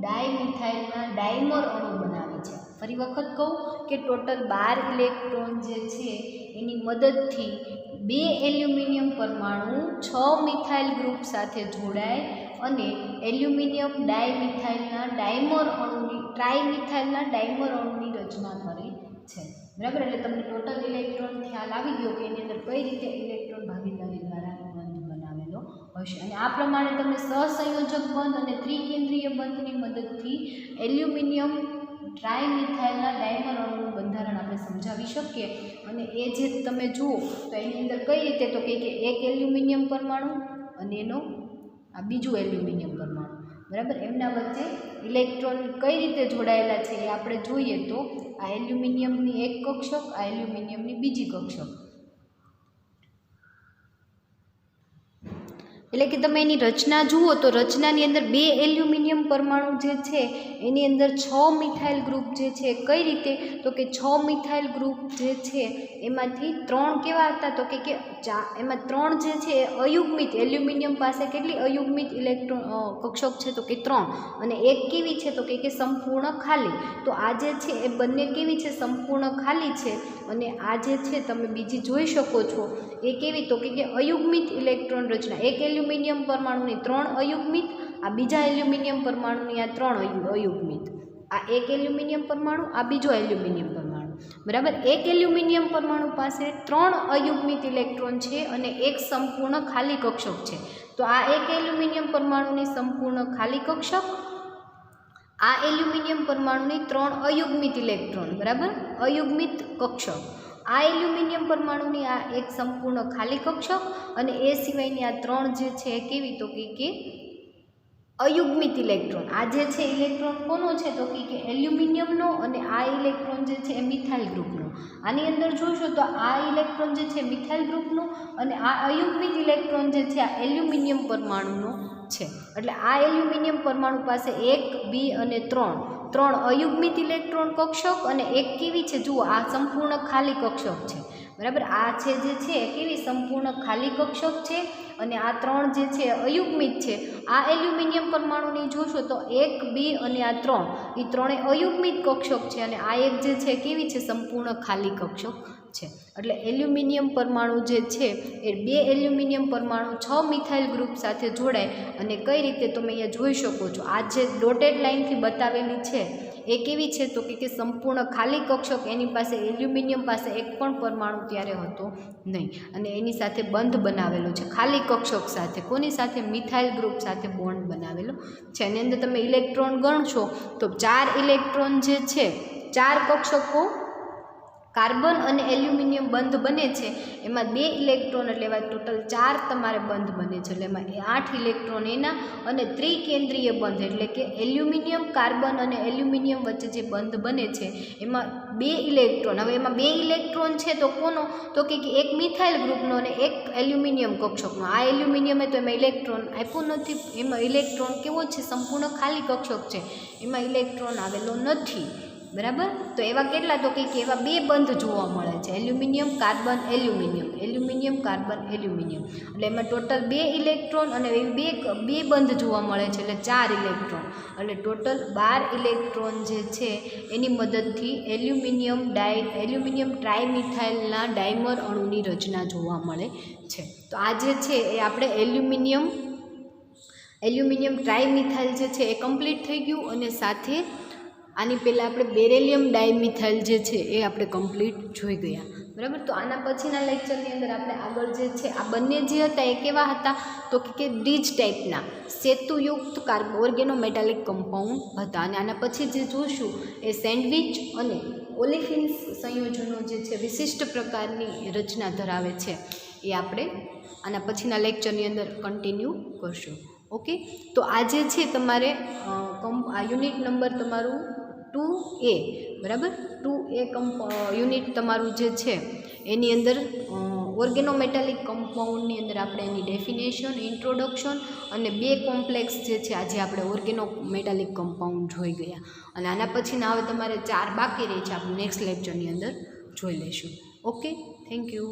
ડાયમિથાઇલના ડાયમર અણુ બનાવે છે. ફરી વખત કહું કે ટોટલ 12 ઇલેક્ટ્રોન જે છે એની મદદથી 2 એલ્યુમિનિયમ પરમાણુ 6 મિથાઇલ ગ્રુપ સાથે જોડાય અને એલ્યુમિનિયમ ડાયમિથાઇલના ડાયમર અણુની ટ્રાયમિથાઇલના ડાયમર અણુની રચના કરે છે. બરાબર. એટલે તમને ટોટલ ઇલેક્ટ્રોન ખ્યાલ આવી ગયો કે એની અંદર કઈ રીતે ઇલેક્ટ્રોન ભાગીદારી દ્વારા બંધ બનાવેલો હશે. અને આ પ્રમાણે તમે સહસંયોજક બંધ અને ત્રિકેન્દ્રીય બંધની મદદથી એલ્યુમિનિયમ ટ્રાયમિથાઇલના ડાયમર અણુનું બંધારણ આપણે સમજાવી શકીએ. અને એ જે તમે જુઓ તો એની અંદર કઈ રીતે? તો કે એક એલ્યુમિનિયમ પરમાણુ અને એનો આ બીજું એલ્યુમિનિયમ પરમાણુ, બરાબર. એમના વચ્ચે ઇલેક્ટ્રોન કઈ રીતે જોડાયેલા છે એ આપણે જોઈએ તો આ એલ્યુમિનિયમની એક કક્ષક, આ એલ્યુમિનિયમની બીજી કક્ષક. એટલે કે તમે એની રચના જુઓ તો રચનાની અંદર 2 એલ્યુમિનિયમ પરમાણુ જે છે એની અંદર 6 મિથાઇલ ગ્રુપ જે છે કઈ રીતે? તો કે 6 મિથાઇલ ગ્રુપ જે છે એમાંથી 3 કેવા હતા? તો કે એમાં 3 જે છે એ અયુગ્મિત, એલ્યુમિનિયમ પાસે કેટલી અયુગ્મિત ઇલેક્ટ્રોન કક્ષક છે? તો કે 3. અને એક કેવી છે? તો કે સંપૂર્ણ ખાલી. તો આ જે છે એ બંને કેવી છે? સંપૂર્ણ ખાલી છે. અને આ જે છે તમે બીજી જોઈ શકો છો એ કેવી? તો કે અયુગ્મિત ઇલેક્ટ્રોન રચના. એક એલ્યુમિનિયમ પરમાણુની 3 અયુગ્મિત, આ બીજા એલ્યુમિનિયમ પરમાણુની આ 3 અયુગ્મિત. આ એક એલ્યુમિનિયમ પરમાણુ, આ બીજો એલ્યુમિનિયમ પરમાણુ, બરાબર. એક એલ્યુમિનિયમ પરમાણુ પાસે 3 અયુગ્મિત ઇલેક્ટ્રોન છે અને એક સંપૂર્ણ ખાલી કક્ષક છે. તો આ એક એલ્યુમિનિયમ પરમાણુની સંપૂર્ણ ખાલી કક્ષક, આ એલ્યુમિનિયમ પરમાણુની 3 અયુગ્મિત ઇલેક્ટ્રોન, બરાબર, અયુગ્મિત કક્ષક. આ એલ્યુમિનિયમ પરમાણુની આ એક સંપૂર્ણ ખાલી કક્ષક અને એ સિવાયની આ 3 જે છે એ કેવી? તો કે અયુગ્મિત ઇલેક્ટ્રોન. આ જે છે ઇલેક્ટ્રોન કોનો છે? તો કે એલ્યુમિનિયમનો અને આ ઇલેક્ટ્રોન જે છે એ મિથાઇલ ગ્રુપનો. આની અંદર જોશો તો આ ઇલેક્ટ્રોન જે છે મિથાઇલ ગ્રુપનો અને આ અયુગ્મિત ઇલેક્ટ્રોન જે છે આ એલ્યુમિનિયમ પરમાણુનો છે. એટલે આ એલ્યુમિનિયમ પરમાણુ પાસે 1, 2 અને 3 અયુગ્મિત ઇલેક્ટ્રોન કક્ષક અને એક કેવી છે? જુઓ, આ સંપૂર્ણ ખાલી કક્ષક છે, બરાબર. આ છે જે છે કેવી? સંપૂર્ણ ખાલી કક્ષક છે અને આ 3 જે છે અયુગ્મિત છે. આ એલ્યુમિનિયમ પરમાણુની જોશો તો 1, 2 અને આ 3 એ 3 અયુગ્મિત કક્ષક છે અને આ એક જે છે કેવી છે? સંપૂર્ણ ખાલી કક્ષક છે. એટલે એલ્યુમિનિયમ પરમાણુ જે છે એ 2 એલ્યુમિનિયમ પરમાણુ 6 મિથાઇલ ગ્રુપ સાથે જોડાય અને કઈ રીતે તમે અહીંયા જોઈ શકો છો. આ જે ડોટેડ લાઇનથી બતાવેલી છે એ કેવી છે? તો કે સંપૂર્ણ ખાલી કક્ષક. એની પાસે એલ્યુમિનિયમ પાસે એક પણ પરમાણુ ત્યારે હતો નહીં અને એની સાથે બંધ બનાવેલો છે ખાલી કક્ષક સાથે. કોની સાથે? મિથાઇલ ગ્રુપ સાથે બોન્ડ બનાવેલો છે. એની અંદર તમે ઇલેક્ટ્રોન ગણશો તો 4 ઇલેક્ટ્રોન જે છે 4 કક્ષકો કાર્બન અને એલ્યુમિનિયમ બંધ બને છે એમાં 2 ઇલેક્ટ્રોન એટલે એવા ટોટલ 4 તમારે બંધ બને છે એટલે એમાં 8 ઇલેક્ટ્રોન એના અને ત્રિકેન્દ્રીય બંધ એટલે કે એલ્યુમિનિયમ કાર્બન અને એલ્યુમિનિયમ વચ્ચે જે બંધ બને છે એમાં 2 ઇલેક્ટ્રોન. હવે એમાં 2 ઇલેક્ટ્રોન છે તો કોનો, તો કે એક મિથાઇલ ગ્રુપનો અને એક એલ્યુમિનિયમ કક્ષકનો. આ એલ્યુમિનિયમે તો એમાં ઇલેક્ટ્રોન આપ્યું નથી, એમાં ઇલેક્ટ્રોન કેવો છે, સંપૂર્ણ ખાલી કક્ષક છે, એમાં ઇલેક્ટ્રોન આવેલો નથી. બરાબર. તો એવા કેટલા, તો કે એવા 2 બંધ જોવા મળે છે, aluminium carbon aluminium, aluminium carbon aluminium. એટલે એમાં ટોટલ 2 ઇલેક્ટ્રોન અને બે બંધ જોવા મળે છે એટલે 4 ઇલેક્ટ્રોન. એટલે ટોટલ 12 ઇલેક્ટ્રોન જે છે એની મદદથી એલ્યુમિનિયમ ટ્રાઇમિથાઇલના ડાયમર અણુની રચના જોવા મળે છે. તો આ જે છે એ આપણે એલ્યુમિનિયમ ટ્રાઇમિથાઇલ જે છે એ કમ્પ્લીટ થઈ ગયું. અને સાથે આની પહેલાં આપણે બેરેલિયમ ડાયમિથાઇલ જે છે એ આપણે કમ્પ્લીટ જોઈ ગયા. બરાબર. તો આના પછીના લેક્ચરની અંદર આપણે આગળ જે છે આ બંને જે હતા એ કેવા હતા, તો કે બ્રિજ ટાઈપના સેતુયુક્ત ઓર્ગેનોમેટાલિક કમ્પાઉન્ડ હતા. અને આના પછી જે જોઈશું એ સેન્ડવિચ અને ઓલિફિન્સ સંયોજનો જે છે વિશિષ્ટ પ્રકારની રચના ધરાવે છે એ આપણે આના પછીના લેક્ચરની અંદર કન્ટિન્યુ કરશું. ઓકે. તો આ જે છે તમારે આ યુનિટ નંબર તમારું 2A, બરાબર, 2A યુનિટ તમારું જે છે એની અંદર ઓર્ગેનોમેટાલિક કમ્પાઉન્ડની અંદર આપણે એની ડેફિનેશન, ઇન્ટ્રોડક્શન અને 2 કોમ્પ્લેક્સ જે છે આજે આપણે ઓર્ગેનોમેટાલિક કમ્પાઉન્ડ જોઈ ગયા. અને આના પછીના હવે તમારે 4 બાકી રહી છે, આપણે નેક્સ્ટ લેક્ચરની અંદર જોઈ લઈશું. Okay, thank you.